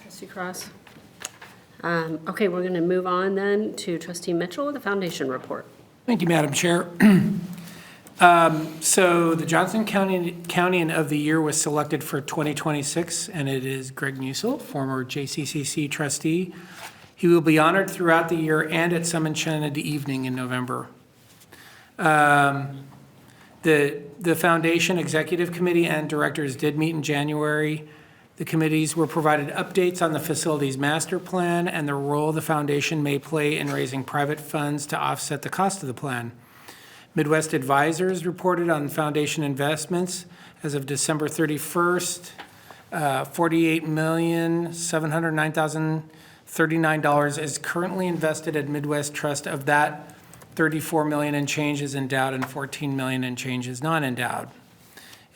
Trustee Cross? Okay, we're going to move on then to Trustee Mitchell with the foundation report. Thank you, Madam Chair. So the Johnson County of the Year was selected for 2026, and it is Greg Musil, former JCCC trustee. He will be honored throughout the year and at some enchanted evening in November. The foundation executive committee and directors did meet in January. The committees were provided updates on the facilities master plan and the role the foundation may play in raising private funds to offset the cost of the plan. Midwest Advisors reported on foundation investments as of December 31st, $48,709,039 is currently invested at Midwest Trust. Of that, $34 million and change is endowed and $14 million and change is non-endowed.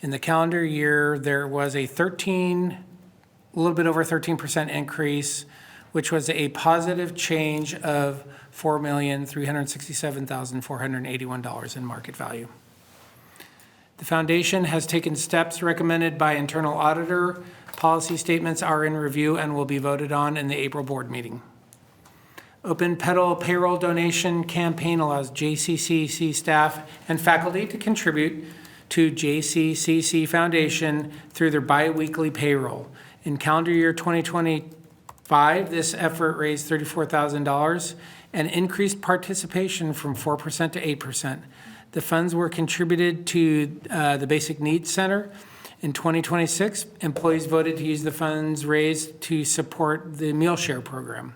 In the calendar year, there was a little bit over 13% increase, which was a positive change of $4,367,481 in market value. The foundation has taken steps recommended by internal auditor. Policy statements are in review and will be voted on in the April board meeting. Open Pedal payroll donation campaign allows JCCC staff and faculty to contribute to JCCC Foundation through their bi-weekly payroll. In calendar year 2025, this effort raised $34,000 and increased participation from 4% to 8%. The funds were contributed to the Basic Needs Center. In 2026, employees voted to use the funds raised to support the meal share program.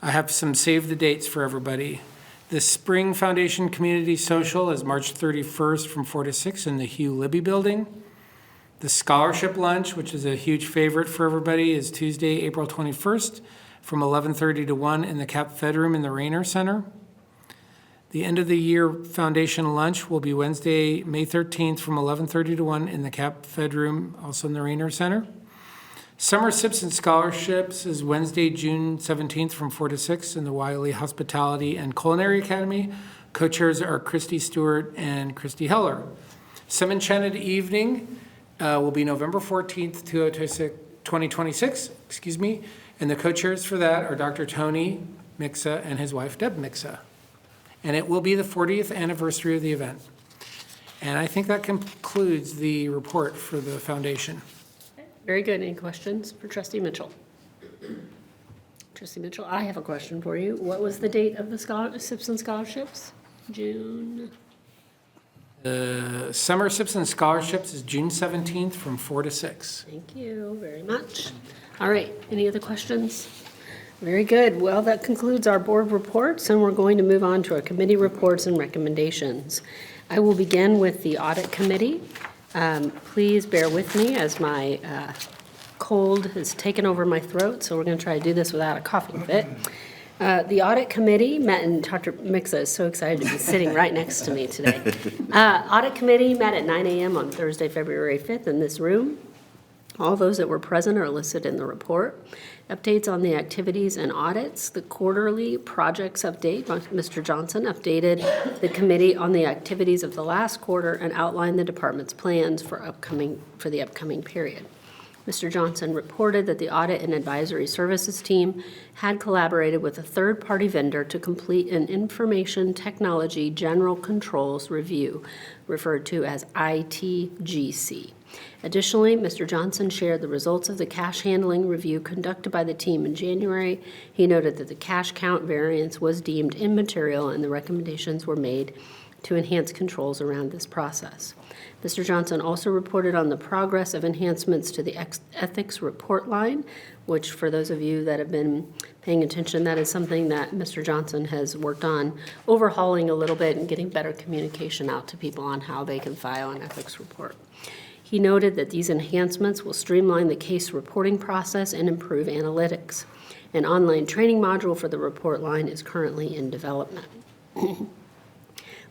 I have some save the dates for everybody. The Spring Foundation Community Social is March 31st from 4 to 6 in the Hugh Libby Building. The Scholarship Lunch, which is a huge favorite for everybody, is Tuesday, April 21st from 11:30 to 1 in the Cap Fed Room in the Rayner Center. The end of the year foundation lunch will be Wednesday, May 13th from 11:30 to 1 in the Cap Fed Room, also in the Rayner Center. Summer Sips and Scholarships is Wednesday, June 17th from 4 to 6 in the Wiley Hospitality and Culinary Academy. Co-chairs are Christy Stewart and Christy Heller. Some Enchanted Evening will be November 14th, 2026, and the co-chairs for that are Dr. Tony Mixa and his wife, Deb Mixa. And it will be the 40th anniversary of the event. And I think that concludes the report for the foundation. Very good. Any questions for Trustee Mitchell? Trustee Mitchell, I have a question for you. What was the date of the Sips and Scholarships? June? Summer Sips and Scholarships is June 17th from 4 to 6. Thank you very much. All right, any other questions? Very good. Well, that concludes our board reports, and we're going to move on to our committee reports and recommendations. I will begin with the audit committee. Please bear with me as my cold has taken over my throat, so we're going to try to do this without a coughing fit. The audit committee met, and Dr. Mixa is so excited to be sitting right next to me today. Audit committee met at 9 a.m. on Thursday, February 5th in this room. All those that were present are listed in the report. Updates on the activities and audits. The quarterly projects update. Mr. Johnson updated the committee on the activities of the last quarter and outlined the department's plans for the upcoming period. Mr. Johnson reported that the audit and advisory services team had collaborated with a third-party vendor to complete an information technology general controls review, referred to as ITGC. Additionally, Mr. Johnson shared the results of the cash handling review conducted by the team in January. He noted that the cash count variance was deemed immaterial and the recommendations were made to enhance controls around this process. Mr. Johnson also reported on the progress of enhancements to the ethics report line, which for those of you that have been paying attention, that is something that Mr. Johnson has worked on overhauling a little bit and getting better communication out to people on how they can file an ethics report. He noted that these enhancements will streamline the case reporting process and improve analytics. An online training module for the report line is currently in development.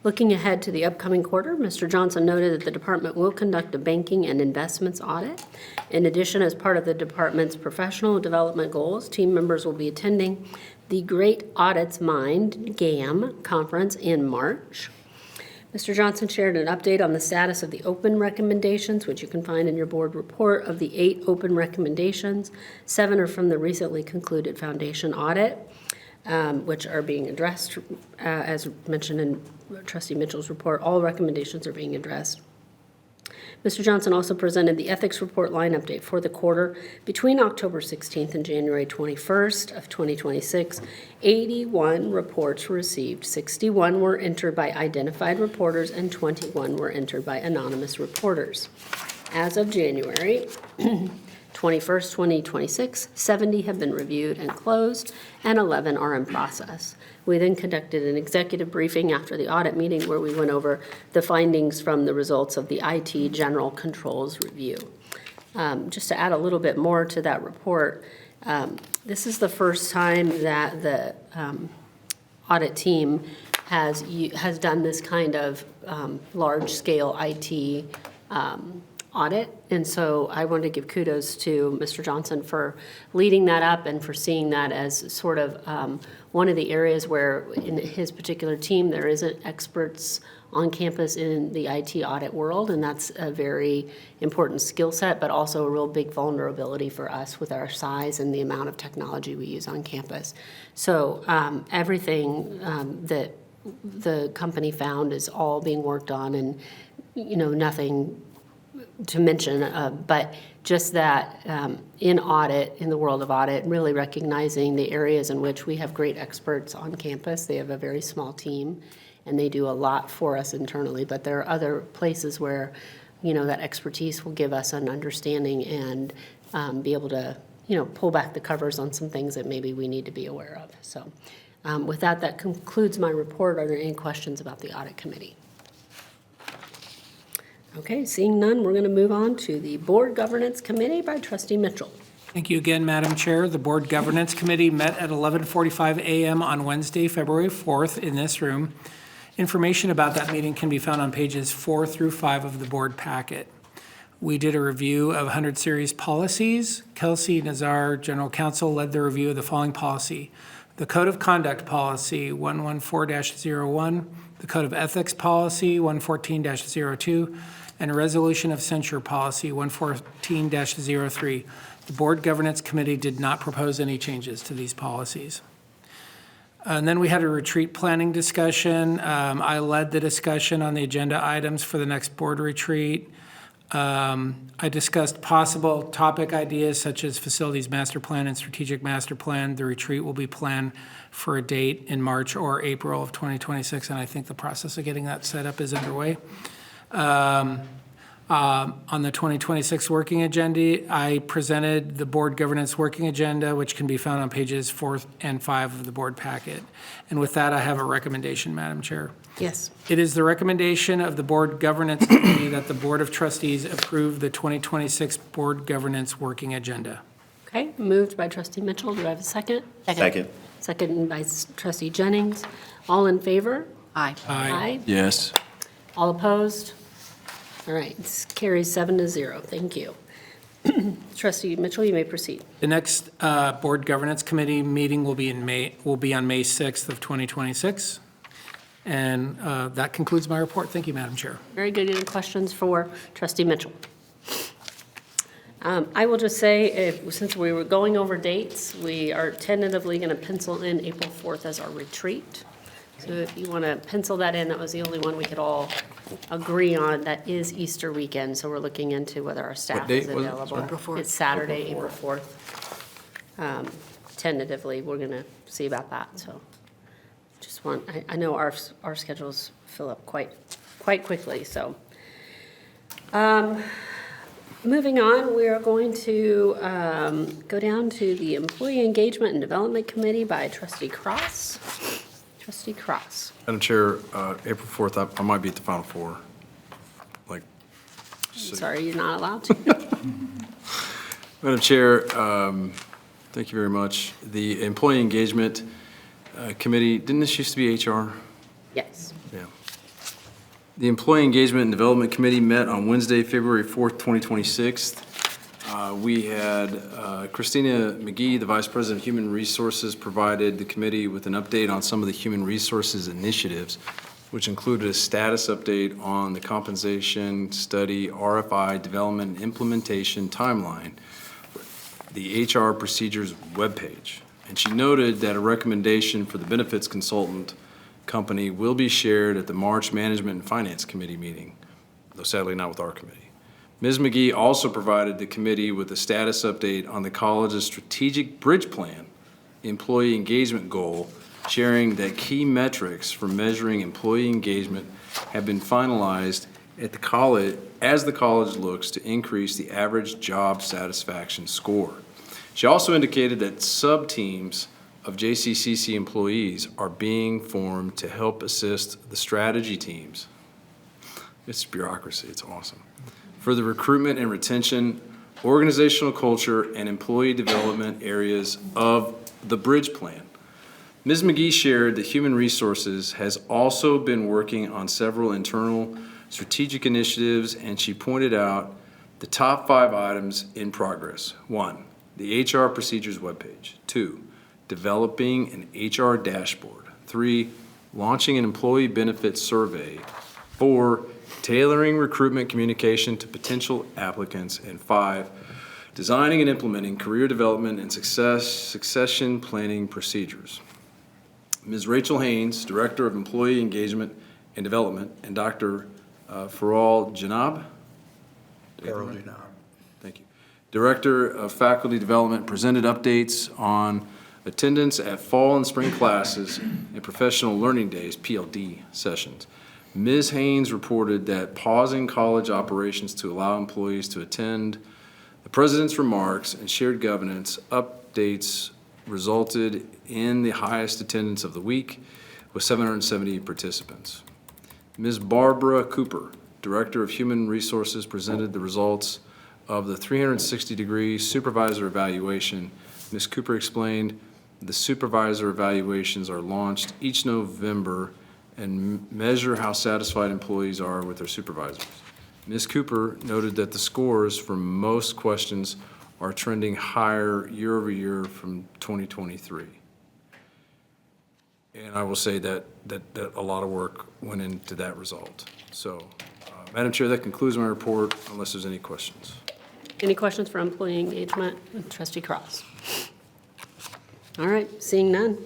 Looking ahead to the upcoming quarter, Mr. Johnson noted that the department will conduct a banking and investments audit. In addition, as part of the department's professional development goals, team members will be attending the Great Audits Mind, GAM, conference in March. Mr. Johnson shared an update on the status of the open recommendations, which you can find in your board report. Of the 8 open recommendations, 7 are from the recently concluded foundation audit, which are being addressed. As mentioned in Trustee Mitchell's report, all recommendations are being addressed. Mr. Johnson also presented the ethics report line update for the quarter between October 16th and January 21st of 2026. 81 reports were received. 61 were entered by identified reporters and 21 were entered by anonymous reporters. As of January 21st, 2026, 70 have been reviewed and closed, and 11 are in process. We then conducted an executive briefing after the audit meeting where we went over the findings from the results of the IT General Controls Review. Just to add a little bit more to that report, this is the first time that the audit team has done this kind of large-scale IT audit. And so I want to give kudos to Mr. Johnson for leading that up and for seeing that as sort of one of the areas where in his particular team there isn't experts on campus in the IT audit world, and that's a very important skill set, but also a real big vulnerability for us with our size and the amount of technology we use on campus. So everything that the company found is all being worked on, and nothing to mention, but just that in audit, in the world of audit, really recognizing the areas in which we have great experts on campus. They have a very small team, and they do a lot for us internally, but there are other places where, that expertise will give us an understanding and be able to, pull back the covers on some things that maybe we need to be aware of. So with that concludes my report. Are there any questions about the audit committee? Okay, seeing none, we're going to move on to the Board Governance Committee by Trustee Mitchell. Thank you again, Madam Chair. The Board Governance Committee met at 11:45 a.m. on Wednesday, February 4th in this room. Information about that meeting can be found on pages 4 through 5 of the board packet. We did a review of 100 series policies. Kelsey Nazar, General Counsel, led the review of the following policy: the Code of Conduct Policy 114-01, the Code of Ethics Policy 114-02, and a Resolution of Censure Policy 114-03. The Board Governance Committee did not propose any changes to these policies. And then we had a retreat planning discussion. I led the discussion on the agenda items for the next board retreat. I discussed possible topic ideas such as facilities master plan and strategic master plan. The retreat will be planned for a date in March or April of 2026, and I think the process of getting that set up is underway. On the 2026 working agenda, I presented the board governance working agenda, which can be found on pages 4 and 5 of the board packet. And with that, I have a recommendation, Madam Chair. Yes. It is the recommendation of the Board Governance Committee that the Board of Trustees approve the 2026 Board Governance Working Agenda. Okay, moved by Trustee Mitchell. Do I have a second? Second. Second by Trustee Jennings. All in favor? Aye. Aye. Yes. All opposed? All right, this carries 7-0. Thank you. Trustee Mitchell, you may proceed. The next Board Governance Committee meeting will be on May 6th of 2026. And that concludes my report. Thank you, Madam Chair. Very good. Any questions for Trustee Mitchell? I will just say, since we were going over dates, we are tentatively going to pencil in April 4th as our retreat. So if you want to pencil that in, that was the only one we could all agree on. That is Easter weekend, so we're looking into whether our staff is date was it? available. Sorry. April 4th. It's Saturday, April 4th. Tentatively, we're going to see about that, so. Just want, I know our schedule's fill up quite quickly, so. Moving on, we are going to go down to the Employee Engagement and Development Committee by Trustee Cross. Trustee Cross. Madam Chair, April 4th, I might be at the Final Four. Like, Sorry, you're not allowed to. Madam Chair, thank you very much. The Employee Engagement Committee, didn't this used to be HR? Yes. Yeah. The Employee Engagement and Development Committee met on Wednesday, February 4th, 2026. We had Christina McGee, the Vice President of Human Resources, provided the committee with an update on some of the human resources initiatives, which included a status update on the compensation study RFI development and implementation timeline, the HR procedures webpage. And she noted that a recommendation for the benefits consultant company will be shared at the March Management and Finance Committee meeting, though sadly not with our committee. Ms. McGee also provided the committee with a status update on the college's strategic bridge plan, employee engagement goal, sharing that key metrics for measuring employee engagement have been finalized at the college as the college looks to increase the average job satisfaction score. She also indicated that sub-teams of JCCC employees are being formed to help assist the strategy teams. It's bureaucracy, it's awesome. For the recruitment and retention, organizational culture, and employee development areas of the bridge plan. Ms. McGee shared that Human Resources has also been working on several internal strategic initiatives, and she pointed out the top 5 items in progress. 1, the HR procedures webpage. 2, developing an HR dashboard. 3, launching an employee benefits survey. 4, tailoring recruitment communication to potential applicants. And 5, designing and implementing career development and succession planning procedures. Ms. Rachel Haynes, Director of Employee Engagement and Development, and Dr. Faral Janab. Thank you. Director of Faculty Development, presented updates on attendance at fall and spring classes and professional learning days, PLD sessions. Ms. Haynes reported that pausing college operations to allow employees to attend the president's remarks and shared governance updates resulted in the highest attendance of the week with 770 participants. Ms. Barbara Cooper, Director of Human Resources, presented the results of the 360-degree supervisor evaluation. Ms. Cooper explained the supervisor evaluations are launched each November and measure how satisfied employees are with their supervisors. Ms. Cooper noted that the scores for most questions are trending higher year over year from 2023. And I will say that a lot of work went into that result. So, Madam Chair, that concludes my report, unless there's any questions. Any questions for employee engagement? Trustee Cross. All right, seeing none.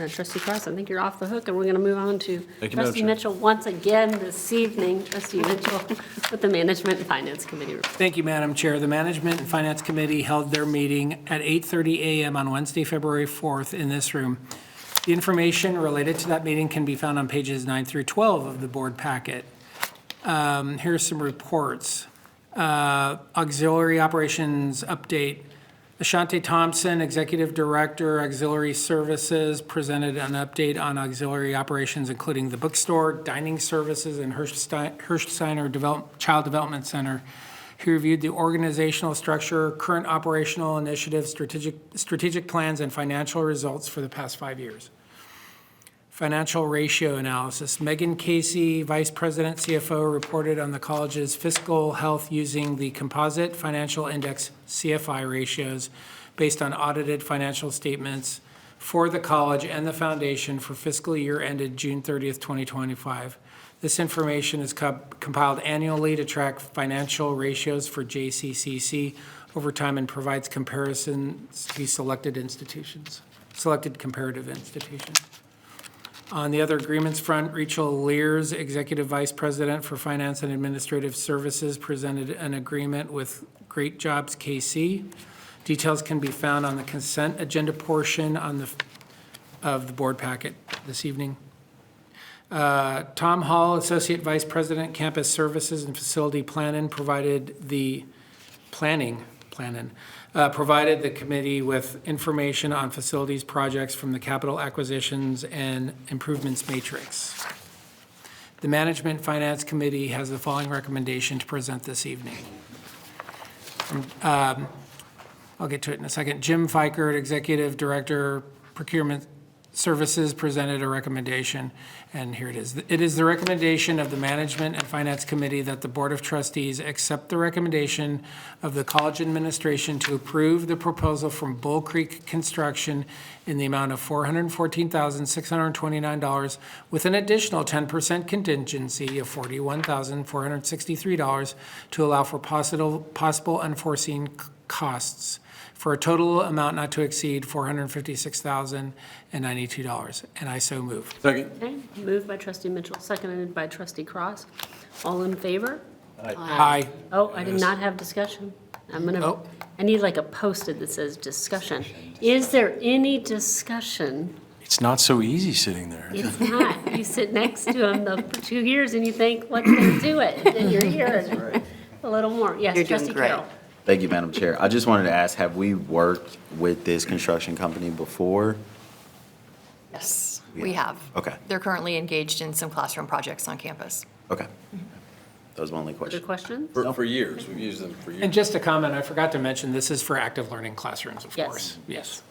Trustee Cross, I think you're off the hook, and we're going to move on to Thank you, Madam Trustee Chair. Mitchell once again this evening. Trustee Mitchell with the Management and Finance Committee report. Thank you, Madam Chair. The Management and Finance Committee held their meeting at 8:30 a.m. on Wednesday, February 4th in this room. The information related to that meeting can be found on pages 9 through 12 of the board packet. Here's some reports. Auxiliary Operations Update. Ashante Thompson, Executive Director, Auxiliary Services, presented an update on auxiliary operations, including the bookstore, dining services, and Hirschsteiner Child Development Center. He reviewed the organizational structure, current operational initiatives, strategic plans, and financial results for the past 5 years. Financial ratio analysis. Megan Casey, Vice President, CFO, reported on the college's fiscal health using the Composite Financial Index CFI ratios based on audited financial statements for the college and the foundation for fiscal year ended June 30th, 2025. This information is compiled annually to track financial ratios for JCCC over time and provides comparisons to selected comparative institutions. On the other agreements front, Rachel Lears, Executive Vice President for Finance and Administrative Services, presented an agreement with Great Jobs KC. Details can be found on the consent agenda portion of the board packet this evening. Tom Hall, Associate Vice President, Campus Services and Facility Planning, provided the committee with information on facilities projects from the Capital Acquisitions and Improvements Matrix. The Management Finance Committee has the following recommendation to present this evening. I'll get to it in a second. Jim Fikert, Executive Director, Procurement Services, presented a recommendation, and here it is. It is the recommendation of the Management and Finance Committee that the Board of Trustees accept the recommendation of the college administration to approve the proposal from Bull Creek Construction in the amount of $414,629 with an additional 10% contingency of $41,463 to allow for possible unforeseen costs, for a total amount not to exceed $456,092. And I so move. Second. Okay, moved by trustee Mitchell, seconded by trustee Cross. All in favor? Aye. Oh, I did not have discussion. Oh. I need like a Post-it that says discussion. Is there any discussion? It's not so easy sitting there. It's not. You sit next to him for 2 years and you think, what's going to do it? And then you're here and a little more. Yes, You're doing trustee great. Carroll. Thank you, Madam Chair. I just wanted to ask, have we worked with this construction company before? Yes, Yeah. we have. Okay. They're currently engaged in some classroom projects on campus. Okay. That was my only Other question. questions? For years, we've used them for And years. just a comment, I forgot to mention, this is for active learning classrooms, of Yes. course. Yes.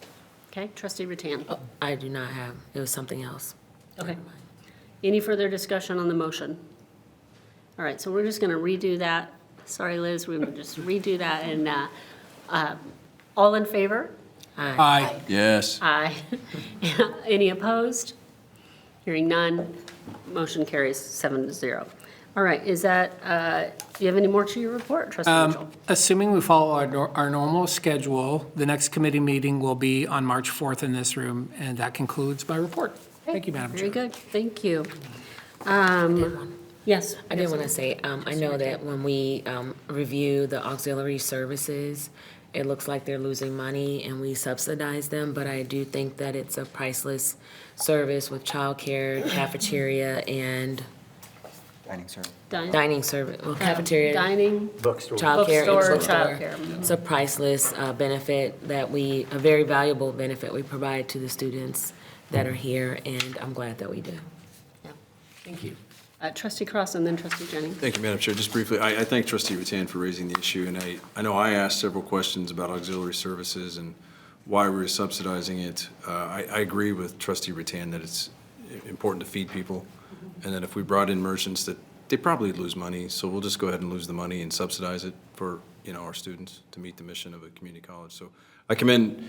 Okay, trustee Rattan. I do not have, it was something else. Okay. Any further discussion on the motion? All right, so we're just going to redo that. Sorry, Liz, we're going to just redo that. And all in favor? Aye. Yes. Aye. Any opposed? Hearing none, motion carries 7-0. All right, is that, do you have any more to your report, trustee Mitchell? Assuming we follow our normal schedule, the next committee meeting will be on March 4th in this room, and that concludes my report. Thank you, Madam Chair. Very good, thank you. Yes. I did want to say, I know that when we review the auxiliary services, it looks like they're losing money and we subsidize them, but I do think that it's a priceless service with childcare, cafeteria, and Dining service. dining service, well, cafeteria, Dining, Bookstore. childcare, and bookstore, bookstore. childcare. Mhm. It's a priceless benefit that a very valuable benefit we provide to the students that are here, and I'm glad that we do. Thank you. Trustee Cross and then trustee Jennings. Thank you, Madam Chair. Just briefly, I thank trustee Rattan for raising the issue, and I know I asked several questions about auxiliary services and why we're subsidizing it. I agree with trustee Rattan that it's important to feed people, and that if we brought in merchants, that they probably lose money, so we'll just go ahead and lose the money and subsidize it for, our students to meet the mission of a community college. So I commend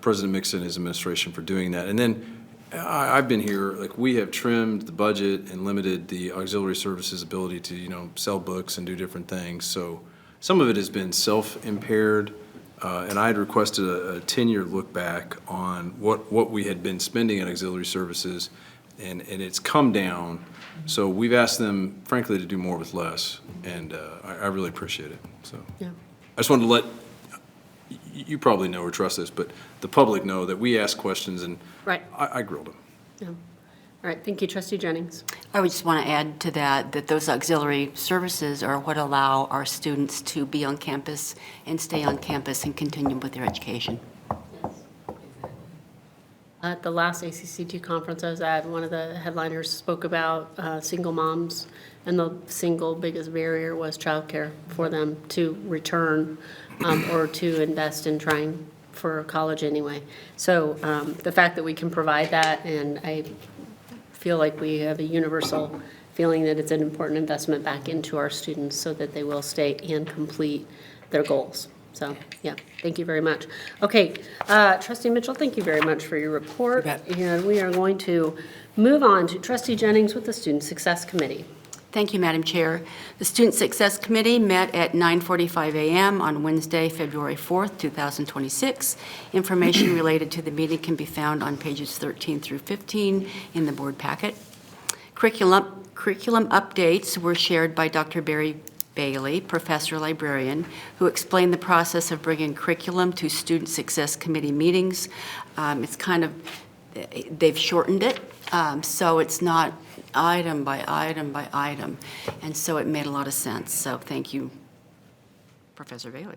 President Mixon and his administration for doing that. And then I've been here, like, we have trimmed the budget and limited the auxiliary services ability to, sell books and do different things. So some of it has been self-impaired, and I had requested a 10-year look back on what we had been spending on auxiliary services, and it's come down. So we've asked them, frankly, to do more with less, and I really appreciate it. So Yeah. I just wanted to let, you probably know or trust this, but the public know that we ask questions, and Right. I grilled them. Yeah. All right, thank you, trustee Jennings. I would just want to add to that those auxiliary services are what allow our students to be on campus and stay on campus and continue with their education. At the last ACCT conference I was at, one of the headliners spoke about single moms, and the single biggest barrier was childcare for them to return or to invest in trying for college anyway. So the fact that we can provide that, and I feel like we have a universal feeling that it's an important investment back into our students so that they will stay and complete their goals. So, yeah, thank you very much. Okay, trustee Mitchell, thank you very much for your report. You bet. And we are going to move on to trustee Jennings with the Student Success Committee. Thank you, Madam Chair. The Student Success Committee met at 9:45 a.m. on Wednesday, February 4th, 2026. Information related to the meeting can be found on pages 13 through 15 in the board packet. Curriculum updates were shared by Dr. Barry Bailey, professor librarian, who explained the process of bringing curriculum to Student Success Committee meetings. It's kind of they've shortened it, so it's not item by item by item. And so it made a lot of sense. So thank you, Professor Bailey.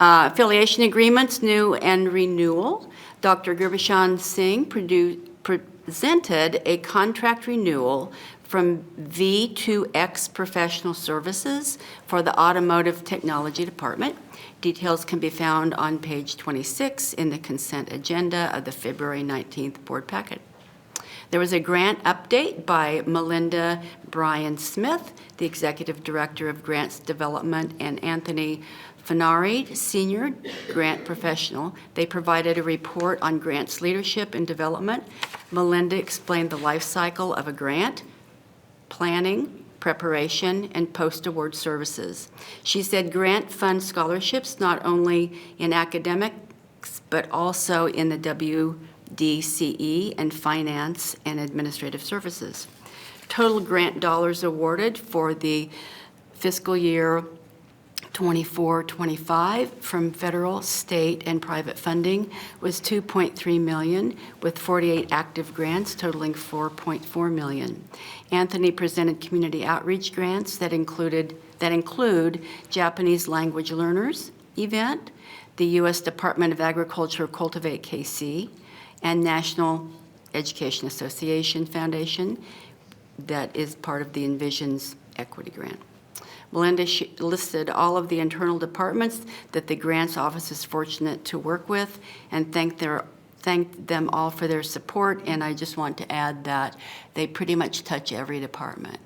Affiliation agreements, new and renewal. Dr. Gurbachan Singh presented a contract renewal from V2X Professional Services for the Automotive Technology Department. Details can be found on page 26 in the consent agenda of the February 19th board packet. There was a grant update by Melinda Bryan Smith, the Executive Director of Grants Development, and Anthony Fenari, Senior Grant Professional. They provided a report on grants leadership and development. Melinda explained the life cycle of a grant, planning, preparation, and post-award services. She said grant fund scholarships not only in academics, but also in the WDCE and finance and administrative services. Total grant dollars awarded for the fiscal year 24-25 from federal, state, and private funding was $2.3 million, with 48 active grants totaling $4.4 million. Anthony presented community outreach grants that include Japanese language learners event, the U.S. Department of Agriculture Cultivate KC, and National Education Association Foundation that is part of the Envisions Equity Grant. Melinda listed all of the internal departments that the grants office is fortunate to work with, and thanked them all for their support. And I just want to add that they pretty much touch every department.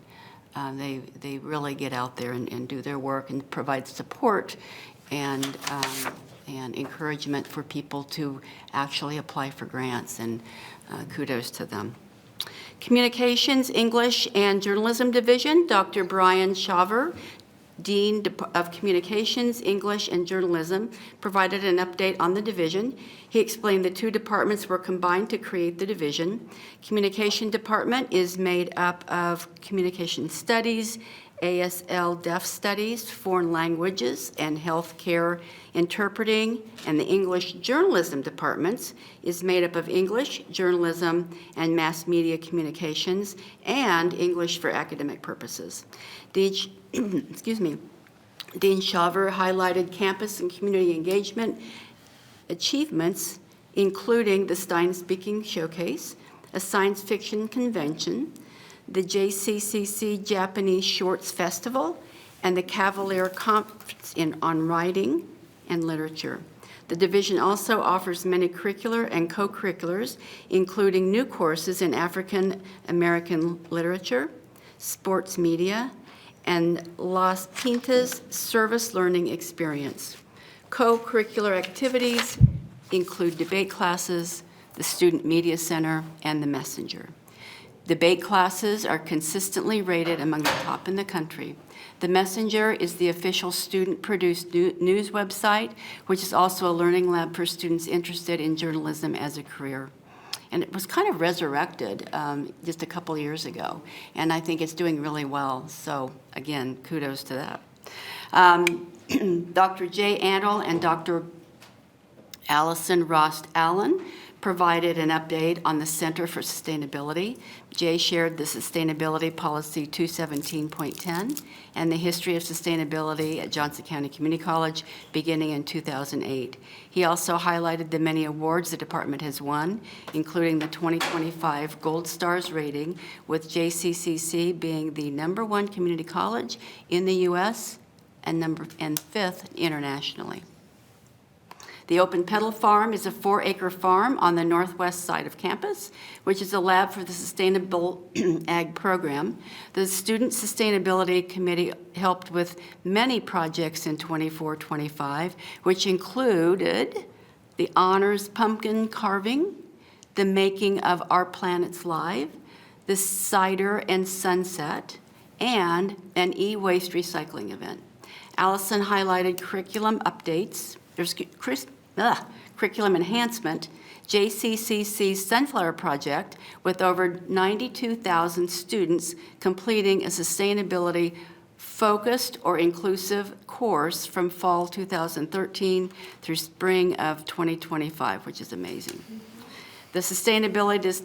They really get out there and do their work and provide support and encouragement for people to actually apply for grants, and kudos to them. Communications, English, and Journalism Division, Dr. Brian Shaver, Dean of Communications, English, and Journalism, provided an update on the division. He explained the two departments were combined to create the division. Communication Department is made up of Communication Studies, ASL Deaf Studies, Foreign Languages, and Healthcare Interpreting, and the English Journalism Departments is made up of English, Journalism, and Mass Media Communications, and English for academic purposes. Dean Shaver highlighted campus and community engagement achievements, including the Stein Speaking Showcase, a science fiction convention, the JCCC Japanese Shorts Festival, and the Cavalier Conference on Writing and Literature. The division also offers many curricular and co-curriculars, including new courses in African American literature, sports media, and Las Pintas Service Learning Experience. Co-curricular activities include debate classes, the Student Media Center, and the Messenger. Debate classes are consistently rated among the top in the country. The Messenger is the official student-produced news website, which is also a learning lab for students interested in journalism as a career. And it was kind of resurrected just a couple years ago, and I think it's doing really well. So again, kudos to that. Dr. Jay Antle and Dr. Allison Rost Allen provided an update on the Center for Sustainability. Jay shared the Sustainability Policy 217.10 and the history of sustainability at Johnson County Community College beginning in 2008. He also highlighted the many awards the department has won, including the 2025 Gold Stars rating, with JCCC being the #1 community college in the U.S. and 5th internationally. The Open Petal Farm is a 4-acre farm on the northwest side of campus, which is a lab for the Sustainable Ag program. The Student Sustainability Committee helped with many projects in 24-25, which included the honors pumpkin carving, the making of Our Planets Live, the cider and sunset, and an e-waste recycling event. Allison highlighted curriculum updates. Curriculum enhancement, JCCC's Sunflower Project, with over 92,000 students completing a sustainability-focused or inclusive course from fall 2013 through spring of 2025, which is amazing. The Sustainability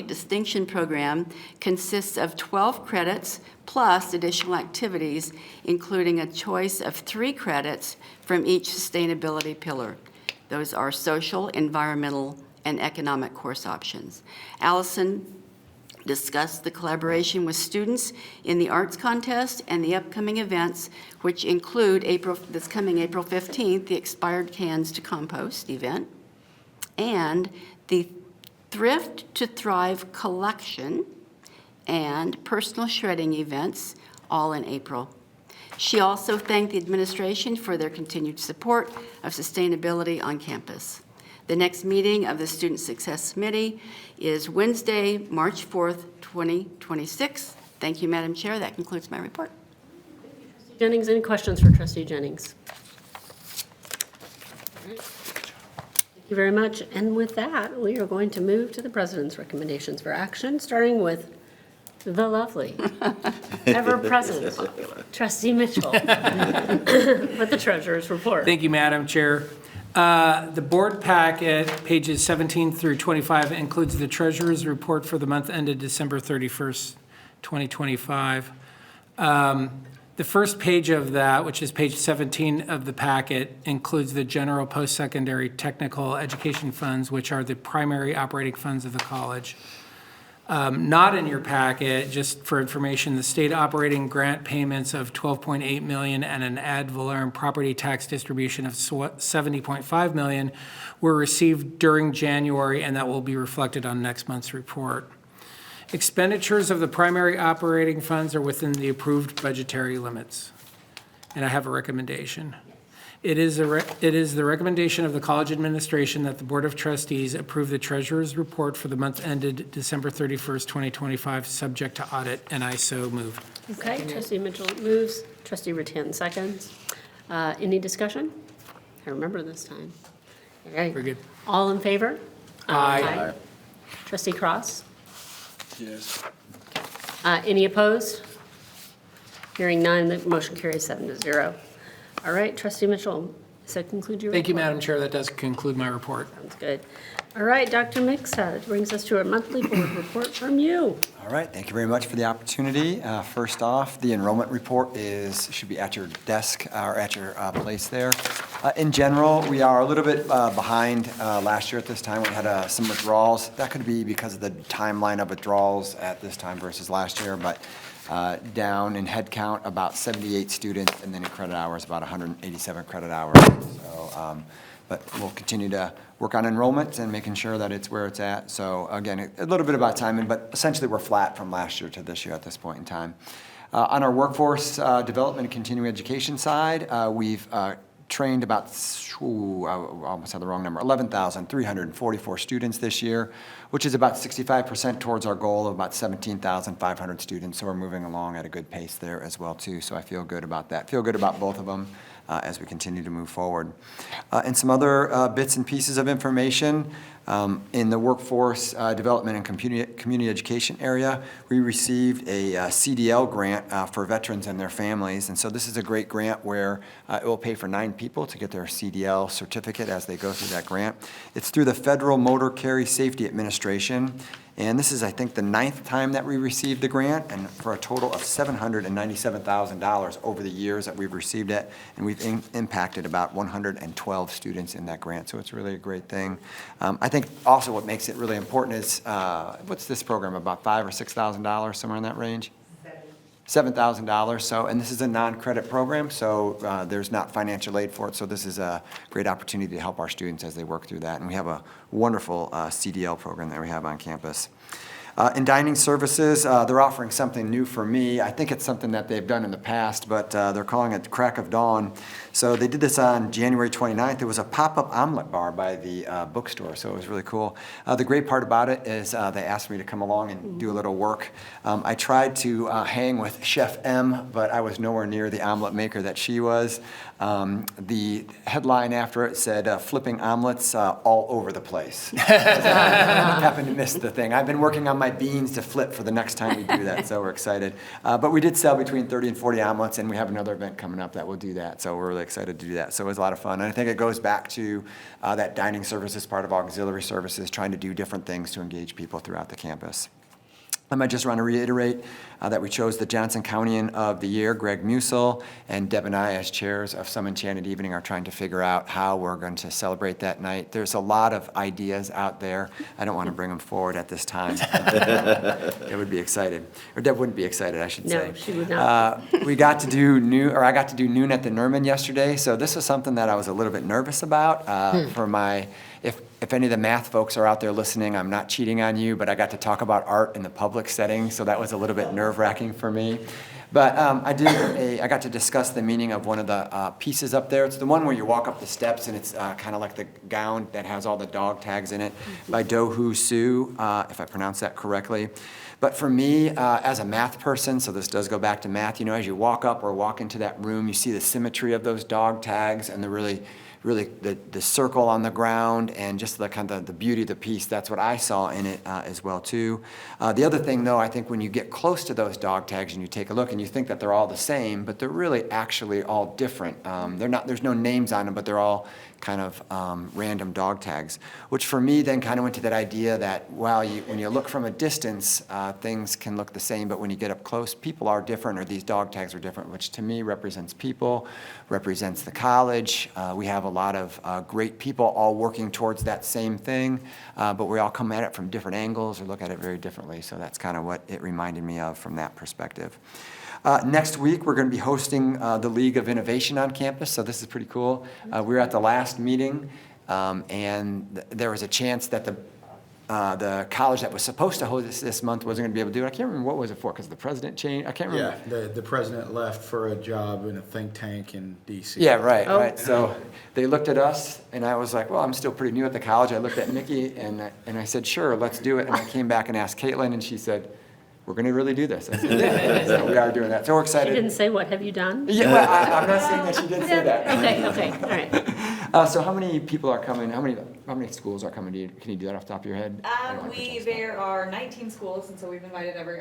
Distinction Program consists of 12 credits plus additional activities, including a choice of 3 credits from each sustainability pillar. Those are social, environmental, and economic course options. Allison discussed the collaboration with students in the arts contest and the upcoming events, which include this coming April 15th, the Expired Cans to Compost event, and the Thrift to Thrive collection and personal shredding events, all in April. She also thanked the administration for their continued support of sustainability on campus. The next meeting of the Student Success Committee is Wednesday, March 4th, 2026. Thank you, Madam Chair. That concludes my report. Jennings, any questions for Trustee Jennings? All right. Thank you very much. And with that, we are going to move to the President's recommendations for action, starting with the lovely, ever-present Trustee Mitchell with the Treasurer's report. Thank you, Madam Chair. The board packet, pages 17 through 25, includes the treasurer's report for the month ended December 31st, 2025. The first page of that, which is page 17 of the packet, includes the general post-secondary technical education funds, which are the primary operating funds of the college. Not in your packet, just for information, the state operating grant payments of $12.8 million and an ad valorem property tax distribution of $70.5 million were received during January, and that will be reflected on next month's report. Expenditures of the primary operating funds are within the approved budgetary limits, and I have a recommendation. It is the recommendation of the college administration that the Board of Trustees approve the treasurer's report for the month ended December 31st, 2025, subject to audit, and I so move. Okay, Trustee Mitchell moves, Trustee Rattan seconds. Any discussion? I remember this time. All right. Very good. All in favor? Aye. Trustee Cross? Yes. Any opposed? Hearing none, the motion carries 7-0. All right, Trustee Mitchell, does that conclude your report? Thank you, Madam Chair. That does conclude my report. Sounds good. All right, Dr. Mixa, it brings us to our monthly board report from you. All right, thank you very much for the opportunity. First off, the enrollment report should be at your desk or at your place there. In general, we are a little bit behind last year at this time. We had some withdrawals. That could be because of the timeline of withdrawals at this time versus last year, but down in head count about 78 students, and then in credit hours about 187 credit hours. So, but we'll continue to work on enrollment and making sure that it's where it's at. So again, a little bit about timing, but essentially we're flat from last year to this year at this point in time. On our workforce development and continuing education side, we've trained about, I almost had the wrong number, 11,344 students this year, which is about 65% towards our goal of about 17,500 students. So we're moving along at a good pace there as well too. So I feel good about that. Feel good about both of them as we continue to move forward. And some other bits and pieces of information. In the workforce development and community education area, we received a CDL grant for veterans and their families. And so this is a great grant where it will pay for 9 people to get their CDL certificate as they go through that grant. It's through the Federal Motor Carrier Safety Administration. And this is, I think, the 9th time that we received the grant, and for a total of $797,000 over the years that we've received it. And we've impacted about 112 students in that grant, so it's really a great thing. I think also what makes it really important is, what's this program, about $5,000 or $6,000, somewhere in that range? $7,000. So, and this is a non-credit program, so there's not financial aid for it. So this is a great opportunity to help our students as they work through that. And we have a wonderful CDL program that we have on campus. In dining services, they're offering something new for me. I think it's something that they've done in the past, but they're calling it Crack of Dawn. So they did this on January 29th. It was a pop-up omelet bar by the bookstore, so it was really cool. The great part about it is they asked me to come along and do a little work. I tried to hang with Chef M, but I was nowhere near the omelet maker that she was. The headline after it said, flipping omelets all over the place. I happened to miss the thing. I've been working on my my beans to flip for the next time we do that, so we're excited. But we did sell between 30 and 40 omelets, and we have another event coming up that will do that, so we're really excited to do that. So it was a lot of fun, and I think it goes back to that dining services part of auxiliary services, trying to do different things to engage people throughout the campus. I might just want to reiterate that we chose the Johnson County of the Year, Greg Musel, and Deb and I as chairs of Some Enchanted Evening are trying to figure out how we're going to celebrate that night. There's a lot of ideas out there. I don't want to bring them forward at this time. Deb would be excited, or Deb wouldn't be excited, I should say. No, she would not. We got to do I got to do noon at the Nerman yesterday, so this was something that I was a little bit nervous about for my. If any of the math folks are out there listening, I'm not cheating on you, but I got to talk about art in the public setting, so that was a little bit nerve-wracking for me. But I got to discuss the meaning of one of the pieces up there. It's the one where you walk up the steps, and it's kind of like the gown that has all the dog tags in it by Do-Hoo Soo, if I pronounce that correctly. But for me, as a math person, so this does go back to math, you know, as you walk up or walk into that room, you see the symmetry of those dog tags and the really the circle on the ground and just the kind of the beauty of the piece. That's what I saw in it as well too. The other thing though, I think when you get close to those dog tags and you take a look and you think that they're all the same, but they're really actually all different. There's no names on them, but they're all kind of random dog tags, which for me then kind of went to that idea that, well, when you look from a distance, things can look the same, but when you get up close, people are different, or these dog tags are different, which to me represents people, represents the college. We have a lot of great people all working towards that same thing, but we all come at it from different angles or look at it very differently, so that's kind of what it reminded me of from that perspective. Next week, we're going to be hosting the League of Innovation on campus, so this is pretty cool. We were at the last meeting, and there was a chance that the college that was supposed to host this month wasn't going to be able to do it. I can't remember what was it for, because the president changed. I can't remember. Yeah, the president left for a job in a think tank in D.C. Yeah, right, right. So they looked at us, and I was like, well, I'm still pretty new at the college. I looked at Nikki, and I said, sure, let's do it. And I came back and asked Caitlin, and she said, we're going to really do this. I said, yeah. So we are doing that. So we're excited. She didn't say, what have you done? Yeah, well, I'm not saying that she did say that. Okay, all right. So how many people are coming? How many schools are coming? Can you do that off the top of your head? There are 19 schools, and so we've invited every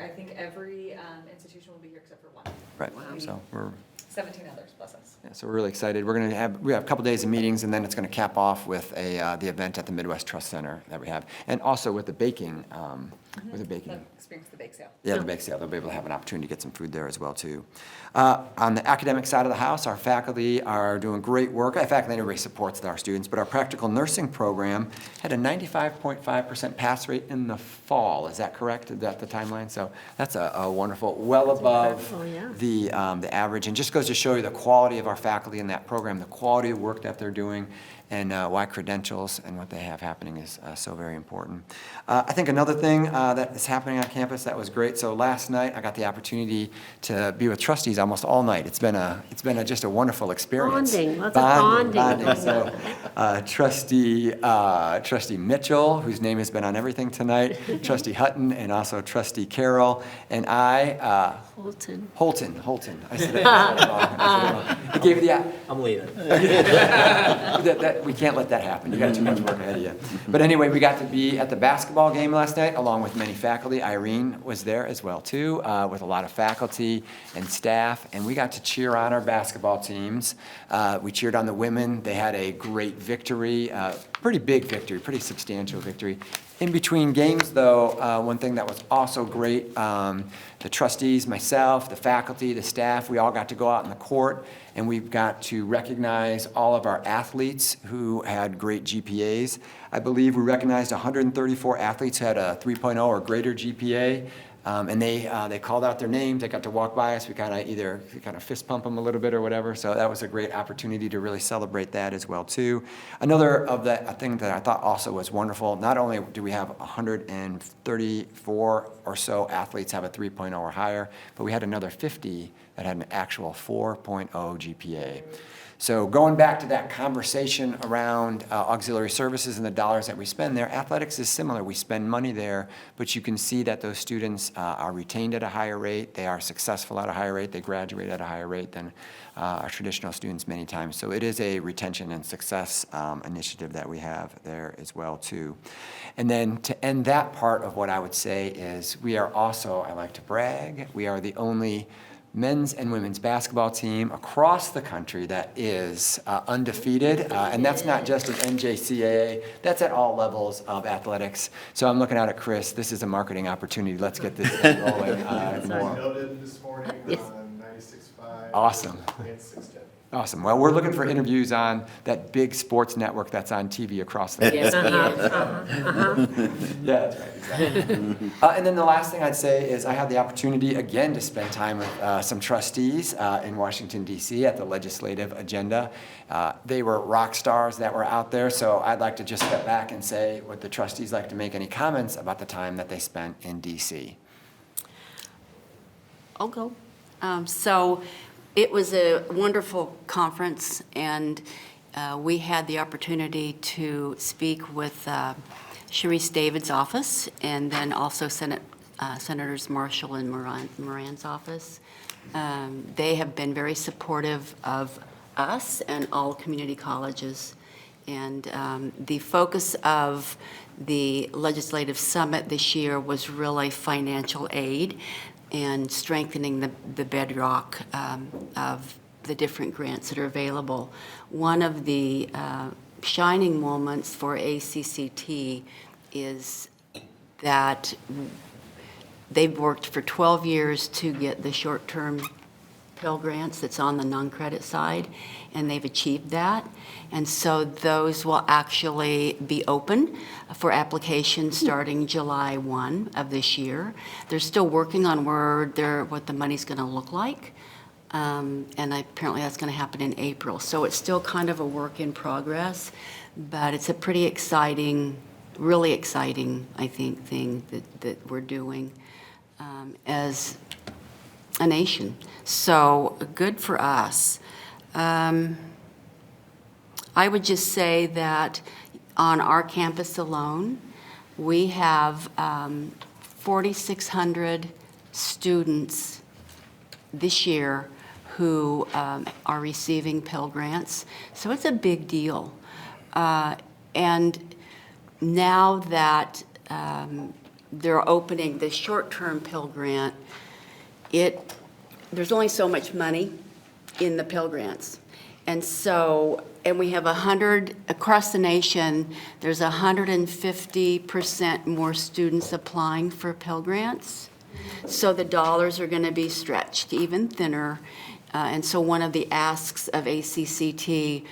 institution will be here except for one. Right. Wow. So we're 17 others plus us. Yeah, so we're really excited. We have a couple days of meetings, and then it's going to cap off with the event at the Midwest Trust Center that we have, and also with the baking. Experience the bake sale. Yeah, the bake sale. They'll be able to have an opportunity to get some food there as well too. On the academic side of the house, our faculty are doing great work. In fact, everybody supports our students, but our practical nursing program had a 95.5% pass rate in the fall. Is that correct? Is that the timeline? So that's a wonderful, well above the average, and just goes to show you the quality of our faculty in that program, the quality of work that they're doing, and why credentials and what they have happening is so very important. I think another thing that is happening on campus that was great. So last night I got the opportunity to be with trustees almost all night. It's been just a wonderful experience. Bonding, lots of bonding. So Trustee Mitchell, whose name has been on everything tonight, Trustee Hutton, and also Trustee Carroll, and I. Holton. I said it wrong. I gave you the. I'm leaving. We can't let that happen. You got too much work ahead of you. But anyway, we got to be at the basketball game last night, along with many faculty. Irene was there as well too, with a lot of faculty and staff, and we got to cheer on our basketball teams. We cheered on the women. They had a great victory, pretty big victory, pretty substantial victory. In between games, though, one thing that was also great, the trustees, myself, the faculty, the staff, we all got to go out in the court, and we've got to recognize all of our athletes who had great GPAs. I believe we recognized 134 athletes who had a 3.0 or greater GPA. And they called out their names. They got to walk by us. We kind of fist pump them a little bit or whatever. So that was a great opportunity to really celebrate that as well too. Another of the thing that I thought also was wonderful. Not only do we have 134 or so athletes have a 3.0 or higher, but we had another 50 that had an actual 4.0 GPA. So going back to that conversation around auxiliary services and the dollars that we spend there, athletics is similar. We spend money there, but you can see that those students are retained at a higher rate, they are successful at a higher rate, they graduate at a higher rate than our traditional students many times. So it is a retention and success initiative that we have there as well too. And then to end that part of what I would say is we are also, I like to brag, we are the only men's and women's basketball team across the country that is undefeated, and that's not just an NJCAA, that's at all levels of athletics. So I'm looking out at Chris, this is a marketing opportunity, let's get this thing rolling more. Noted this morning on 96.5. Awesome. And 610. Awesome. Well, we're looking for interviews on that big sports network that's on TV across the Yes, Yeah, that's right, exactly. And then the last thing I'd say is I had the opportunity again to spend time with some trustees in Washington, D.C. at the legislative agenda. They were rock stars that were out there, so I'd like to just step back and say, would the trustees like to make any comments about the time that they spent in D.C.? I'll go. So it was a wonderful conference, and we had the opportunity to speak with Sharice David's office, and then also Senators Marshall and Moran's office. They have been very supportive of us and all community colleges. And the focus of the Legislative Summit this year was really financial aid and strengthening the bedrock of the different grants that are available. One of the shining moments for ACCT is that they've worked for 12 years to get the short-term Pell Grants that's on the non-credit side, and they've achieved that. And so those will actually be open for application starting July 1 of this year. They're still working on what the money's going to look like, and apparently that's going to happen in April. So it's still kind of a work in progress, but it's a pretty exciting, really exciting, I think, thing that we're doing as a nation. So good for us. I would just say that on our campus alone, we have 4,600 students this year who are receiving Pell Grants. So it's a big deal. And now that they're opening the short-term Pell Grant, there's only so much money in the Pell Grants. And we have 100, across the nation, there's 150% more students applying for Pell Grants. So the dollars are going to be stretched even thinner. And so one of the asks of ACCT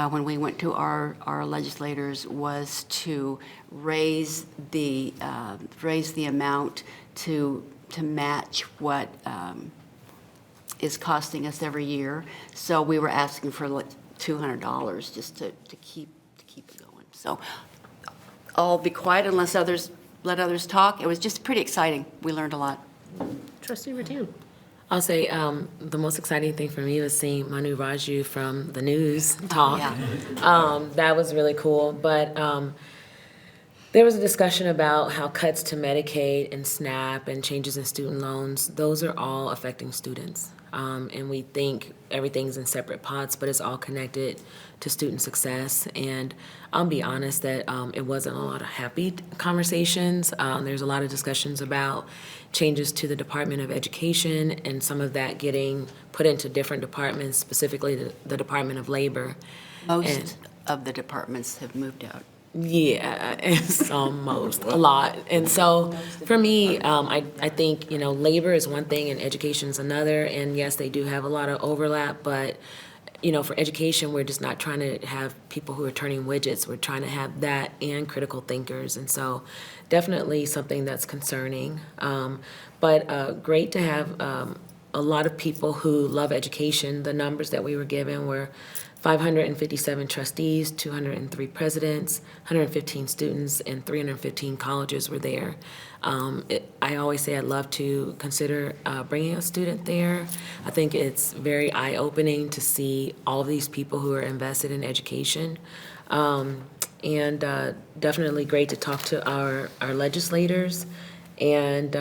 when we went to our legislators was to raise the amount to match what is costing us every year. So we were asking for like $200 just to keep it going. So I'll be quiet unless let others talk. It was just pretty exciting. We learned a lot. Trustee Rattan. I'll say the most exciting thing for me was seeing Manu Raju from the news talk. That was really cool. But there was a discussion about how cuts to Medicaid and SNAP and changes in student loans, those are all affecting students. And we think everything's in separate pots, but it's all connected to student success. And I'll be honest that it wasn't a lot of happy conversations. There's a lot of discussions about changes to the Department of Education and some of that getting put into different departments, specifically the Department of Labor. Most of the departments have moved out. Yeah, it's almost a lot. And so for me, I think, labor is one thing and education is another. And yes, they do have a lot of overlap, but, for education, we're just not trying to have people who are turning widgets. We're trying to have that and critical thinkers. And so definitely something that's concerning. But great to have a lot of people who love education. The numbers that we were given were 557 trustees, 203 presidents, 115 students, and 315 colleges were there. I always say I'd love to consider bringing a student there. I think it's very eye-opening to see all of these people who are invested in education. And definitely great to talk to our legislators. And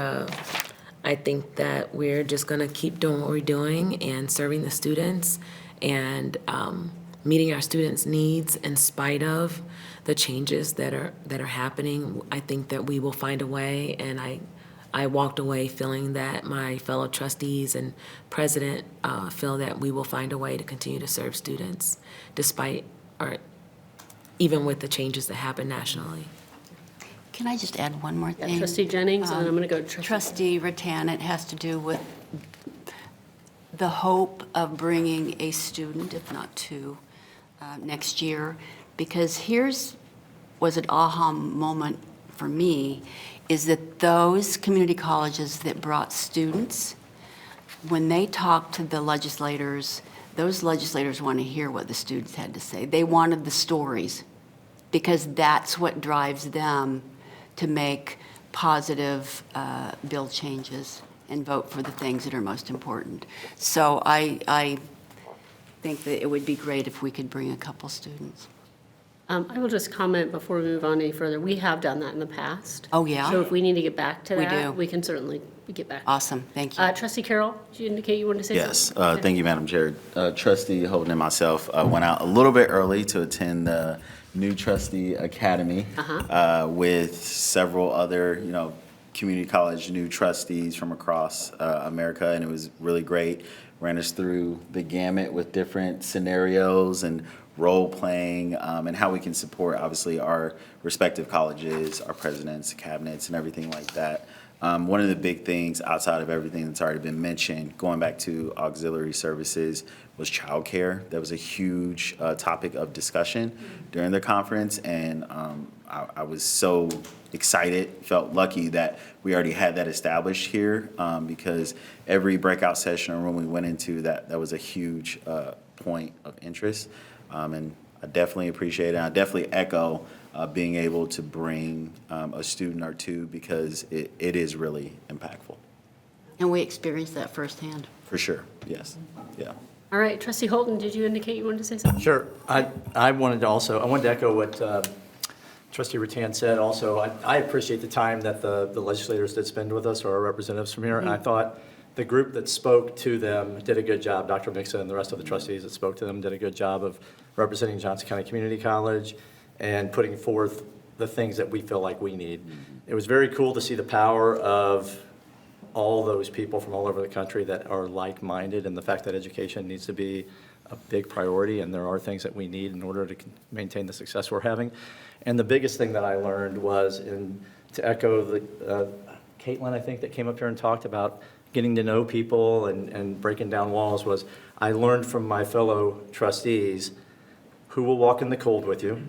I think that we're just going to keep doing what we're doing and serving the students and meeting our students' needs in spite of the changes that are happening. I think that we will find a way, and I walked away feeling that my fellow trustees and president feel that we will find a way to continue to serve students despite or even with the changes that happen nationally. Can I just add one more thing? Yeah, Trustee Jennings, and then I'm going to go to Trustee Rattan. It has to do with the hope of bringing a student, if not two, next year. Because was an aha moment for me, is that those community colleges that brought students, when they talked to the legislators, those legislators want to hear what the students had to say. They wanted the stories, because that's what drives them to make positive bill changes and vote for the things that are most important. So I think that it would be great if we could bring a couple students. I will just comment before we move on any further. We have done that in the past. Oh, yeah? So if we need to get back to We that, do. we can certainly get back. Awesome, thank you. Trustee Carroll, did you indicate you wanted to say Yes, something? thank you, Madam Chair. Trustee Holden and myself went out a little bit early to attend the new trustee academy with several other, community college new trustees from across America, and it was really great. Ran us through the gamut with different scenarios and role playing and how we can support, obviously, our respective colleges, our presidents, cabinets, and everything like that. One of the big things outside of everything that's already been mentioned, going back to auxiliary services, was childcare. That was a huge topic of discussion during the conference, and I was so excited, felt lucky that we already had that established here because every breakout session or room we went into, that was a huge point of interest. And I definitely appreciate it. And I definitely echo being able to bring a student or two because it is really impactful. And we experienced that firsthand. For sure, yes, yeah. All right, Trustee Holden, did you indicate you wanted to say something? Sure. I wanted to echo what Trustee Rattan said also. I appreciate the time that the legislators did spend with us, or our representatives from here, and I thought the group that spoke to them did a good job. Dr. Mixa and the rest of the trustees that spoke to them did a good job of representing Johnson County Community College and putting forth the things that we feel like we need. It was very cool to see the power of all those people from all over the country that are like-minded, and the fact that education needs to be a big priority, and there are things that we need in order to maintain the success we're having. And the biggest thing that I learned was, to echo the Caitlin, I think, that came up here and talked about getting to know people and breaking down walls, was I learned from my fellow trustees who will walk in the cold with you.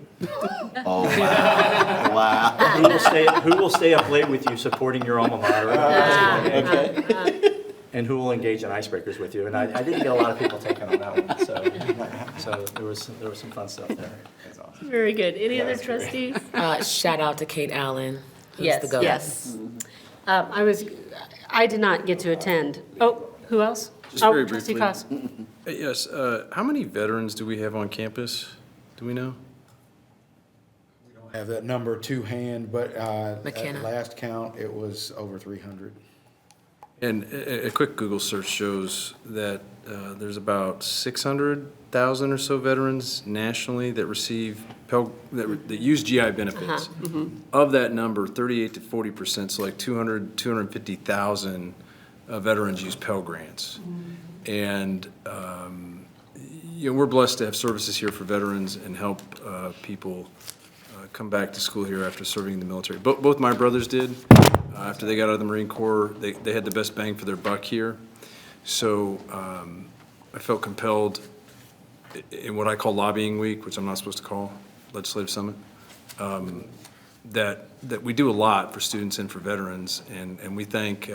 Oh, wow. Wow. Who will stay up late with you supporting your alma mater. Okay. And who will engage in icebreakers with you. And I didn't get a lot of people taking on that one, so there was some fun stuff there. That's awesome. Very good. Any other trustees? Shout out to Kate Allen, who's Yes, the GOAT. yes. I did not get to attend. Oh, who else? Just very Trustee briefly. Cost. Yes, how many veterans do we have on campus? Do we know? We don't have that number to hand, but McKenna. at last count, it was over 300. And a quick Google search shows that there's about 600,000 or so veterans nationally that receive that use GI benefits. Of that number, 38 to 40%, so like 250,000 veterans use Pell Grants. And we're blessed to have services here for veterans and help people come back to school here after serving in the military. Both my brothers did. After they got out of the Marine Corps, they had the best bang for their buck here. So I felt compelled in what I call lobbying week, which I'm not supposed to call legislative summit, that we do a lot for students and for veterans. And we thank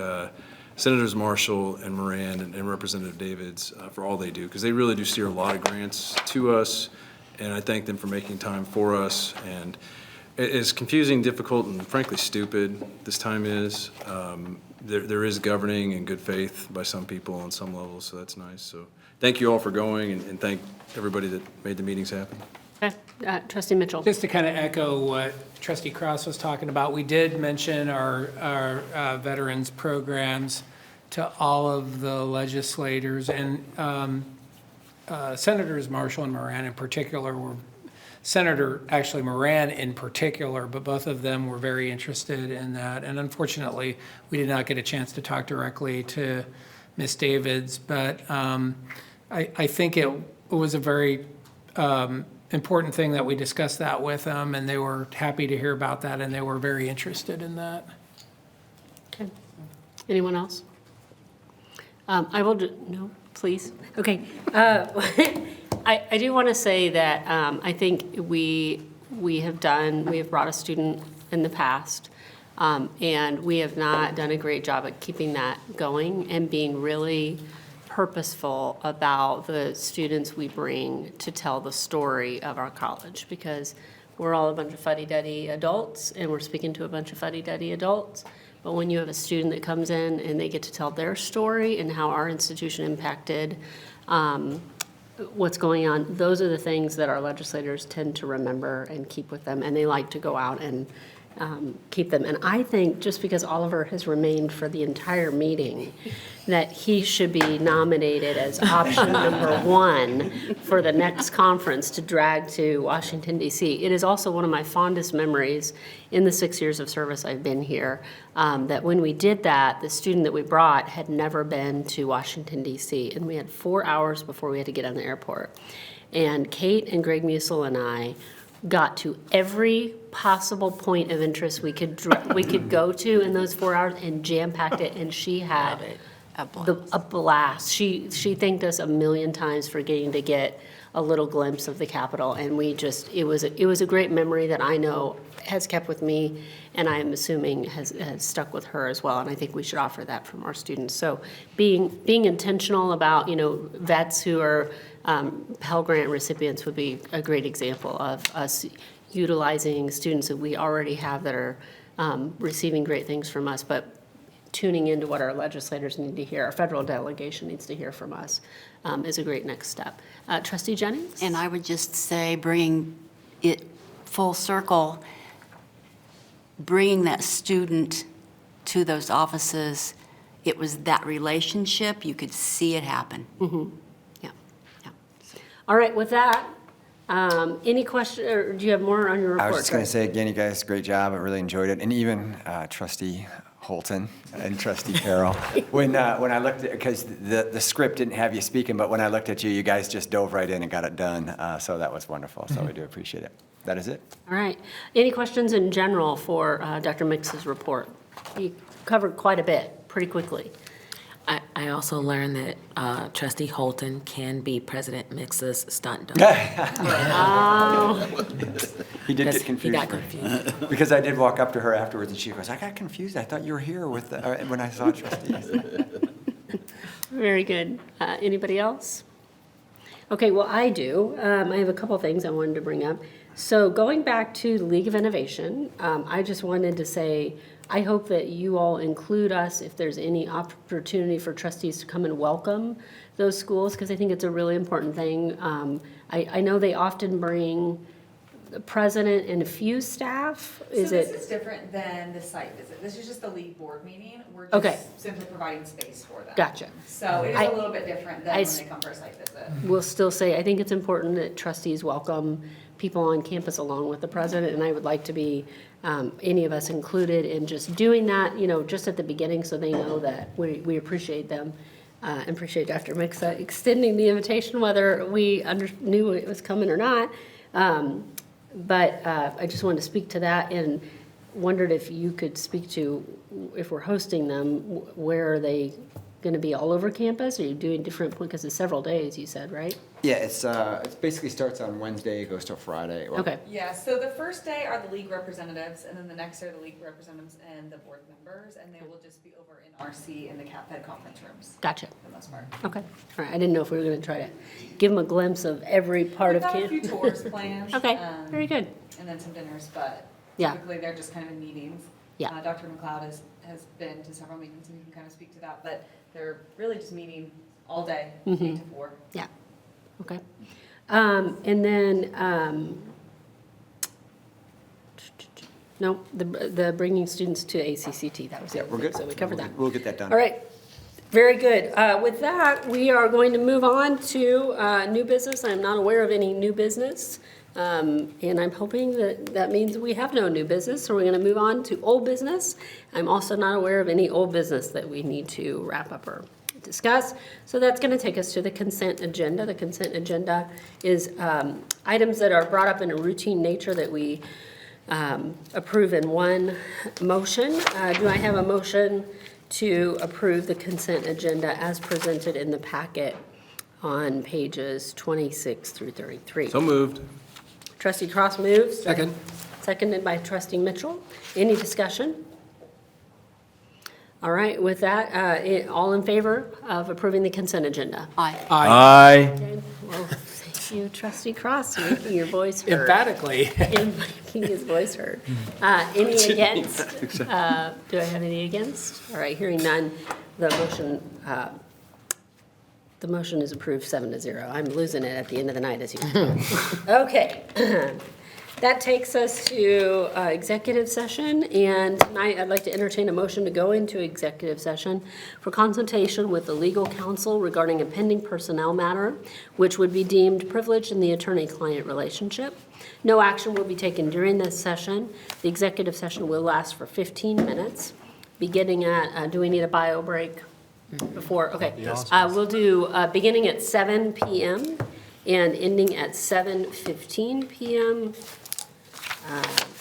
Senators Marshall and Moran and Representative Davids for all they do, because they really do steer a lot of grants to us. And I thank them for making time for us. And as confusing, difficult, and frankly stupid this time is, there is governing in good faith by some people on some levels, so that's nice. So thank you all for going, and thank everybody that made the meetings happen. Okay. Trustee Mitchell. Just to kind of echo what Trustee Cross was talking about, we did mention our veterans programs. to all of the legislators, and Senators Marshall and Moran in particular were, Senator actually Moran in particular, but both of them were very interested in that. And unfortunately, we did not get a chance to talk directly to Ms. Davids, but I think it was a very important thing that we discussed that with them, and they were happy to hear about that, and they were very interested in that. Okay. Anyone else? I will, no, please. Okay. I do want to say that I think we have brought a student in the past, and we have not done a great job at keeping that going and being really purposeful about the students we bring to tell the story of our college, because we're all a bunch of fuddy-duddy adults, and we're speaking to a bunch of fuddy-duddy adults. But when you have a student that comes in and they get to tell their story and how our institution impacted what's going on, those are the things that our legislators tend to remember and keep with them, and they like to go out and keep them. And I think just because Oliver has remained for the entire meeting, that he should be nominated as option number 1 for the next conference to drag to Washington, D.C. It is also one of my fondest memories in the 6 years of service I've been here, that when we did that, the student that we brought had never been to Washington, D.C., and we had 4 hours before we had to get on the airport. And Kate and Greg Musil and I got to every possible point of interest we could go to in those 4 hours and jam-packed it, and she had a blast. She thanked us a million times for getting to get a little glimpse of the Capitol, and it was a great memory that I know has kept with me, and I am assuming has stuck with her as well, and I think we should offer that from our students. So being intentional about, vets who are Pell Grant recipients would be a great example of us utilizing students that we already have that are receiving great things from us, but tuning into what our legislators need to hear, our federal delegation needs to hear from us, is a great next step. Trustee Jennings? And I would just say, bringing it full circle, bringing that student to those offices, it was that relationship, you could see it happen. Mm-hmm. Yeah. All right, with that, any question, or do you have more on your report? I was just going to say, again, you guys, great job. I really enjoyed it. And even Trustee Holton and Trustee Carroll, when I looked at, because the script didn't have you speaking, but when I looked at you, you guys just dove right in and got it done. So that was wonderful. So we do appreciate it. That is it. All right. Any questions in general for Dr. Mix's report? You covered quite a bit pretty quickly. I also learned that Trustee Holton can be President Mix's stunt double. He did get confused. He got confused. Because I did walk up to her afterwards, and she goes, I got confused. I thought you were here with when I saw trustees. Very good. Anybody else? Okay, well, I do. I have a couple things I wanted to bring up. So going back to the League of Innovation, I just wanted to say, I hope that you all include us if there's any opportunity for trustees to come and welcome those schools, because I think it's a really important thing. I know they often bring the president and a few staff. This is different than the site visit. This is just the league board meeting. We're just simply providing space for them. Gotcha. So it is a little bit different than when they come for a site visit. We'll still say, I think it's important that trustees welcome people on campus along with the president, and I would like to be, any of us included in just doing that, just at the beginning, so they know that we appreciate them. And appreciate Dr. Mixa extending the invitation, whether we knew it was coming or not. But I just wanted to speak to that and wondered if you could speak to, if we're hosting them, where are they going to be, all over campus? Are you doing different, because it's several days, you said, right? Yeah, it basically starts on Wednesday, goes till Friday. Okay. Yeah, so the first day are the league representatives, and then the next day are the league representatives and the board members, and they will just be over in RC in the CapFed conference rooms. Gotcha. For the most part. Okay. All right. I didn't know if we were going to try to give them a glimpse of every part of campus. We've got a few tours planned. Okay. Very good. And then some dinners, but Yeah. typically they're just kind of in meetings. Yeah. Dr. McLeod has been to several meetings, and he can kind of speak to that, but they're really just meeting all day, 8 to 4. Yeah. Okay. And then, no, the bringing students to ACCT, that was it. We're good. So we covered that. We'll get that done. All right. Very good. With that, we are going to move on to new business. I'm not aware of any new business. And I'm hoping that means we have no new business, so we're going to move on to old business. I'm also not aware of any old business that we need to wrap up or discuss. So that's going to take us to the consent agenda. The consent agenda is items that are brought up in a routine nature that we approve in one motion. Do I have a motion to approve the consent agenda as presented in the packet on pages 26 through 33? So moved. Trustee Cross moves. Second. Seconded by Trustee Mitchell. Any discussion? All right, with that, all in favor of approving the consent agenda? Aye. Aye. Okay, well, thank you, Trustee Cross, for making your voice heard. Emphatically. In making his voice heard. Any against? Do I have any against? All right, hearing none, the motion is approved 7-0. I'm losing it at the end of the night, as you can tell. Okay. That takes us to executive session, and tonight I'd like to entertain a motion to go into executive session for consultation with the legal counsel regarding a pending personnel matter, which would be deemed privileged in the attorney-client relationship. No action will be taken during this session. The executive session will last for 15 minutes, beginning at, do we need a bio break before? Okay. We'll do beginning at 7 p.m. and ending at 7:15 p.m.,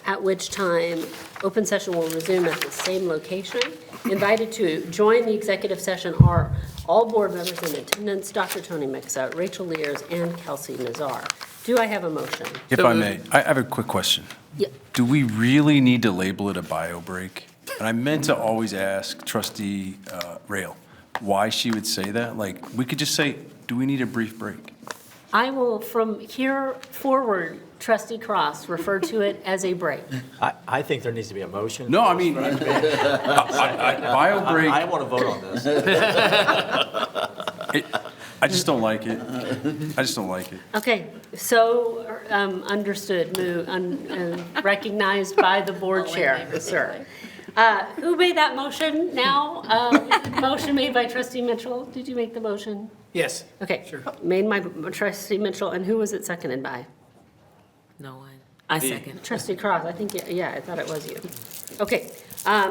at which time open session will resume at the same location. Invited to join the executive session are all board members in attendance, Dr. Tony Mixa, Rachel Lears, and Kelsey Nazar. Do I have a motion? If I may, I have a quick question. Yeah. Do we really need to label it a bio break? And I meant to always ask Trustee Rail why she would say that. Like, we could just say, do we need a brief break? I will, from here forward, Trustee Cross, refer to it as a break. I think there needs to be a motion. No, I mean, bio break. I want to vote on this. I just don't like it. I just don't like it. Okay, so understood, recognized by the board chair, sir. Who made that motion now? Motion made by Trustee Mitchell. Did you make the motion? Yes. Okay, sure. Made by Trustee Mitchell, and who was it seconded by? No one. I second. Trustee Cross, I think, yeah, I thought it was you. Okay,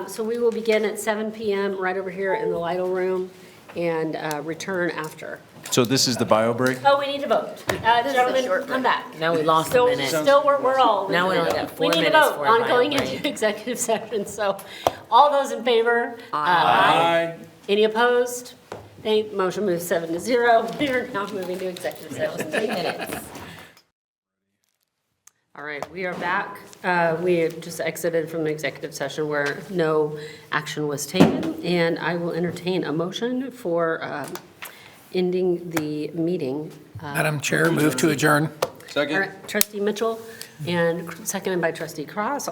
so we will begin at 7 p.m. right over here in the Lytle Room and return after. So this is the bio break? Oh, we need to vote. Gentlemen, come back. Now we lost a Still, minute. we're all. Now we only got 4 We need to minutes vote for a on bio going break. into executive session, so all those in favor? Aye. Any opposed? Any, motion moves 7-0. We are now moving to executive session. 3 minutes. All right, we are back. We have just exited from the executive session where no action was taken, and I will entertain a motion for ending the meeting. Madam Chair, move to adjourn. All right, Trustee Mitchell, and seconded by Trustee Cross.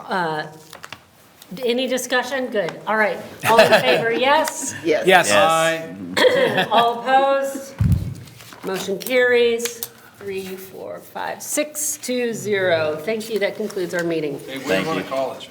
Any discussion? Good. All right. All in favor, yes? Yes. Aye. All opposed? Motion carries. 3, 4, 5, 6-0. Thank you. That concludes our meeting. Hey, we're going to college.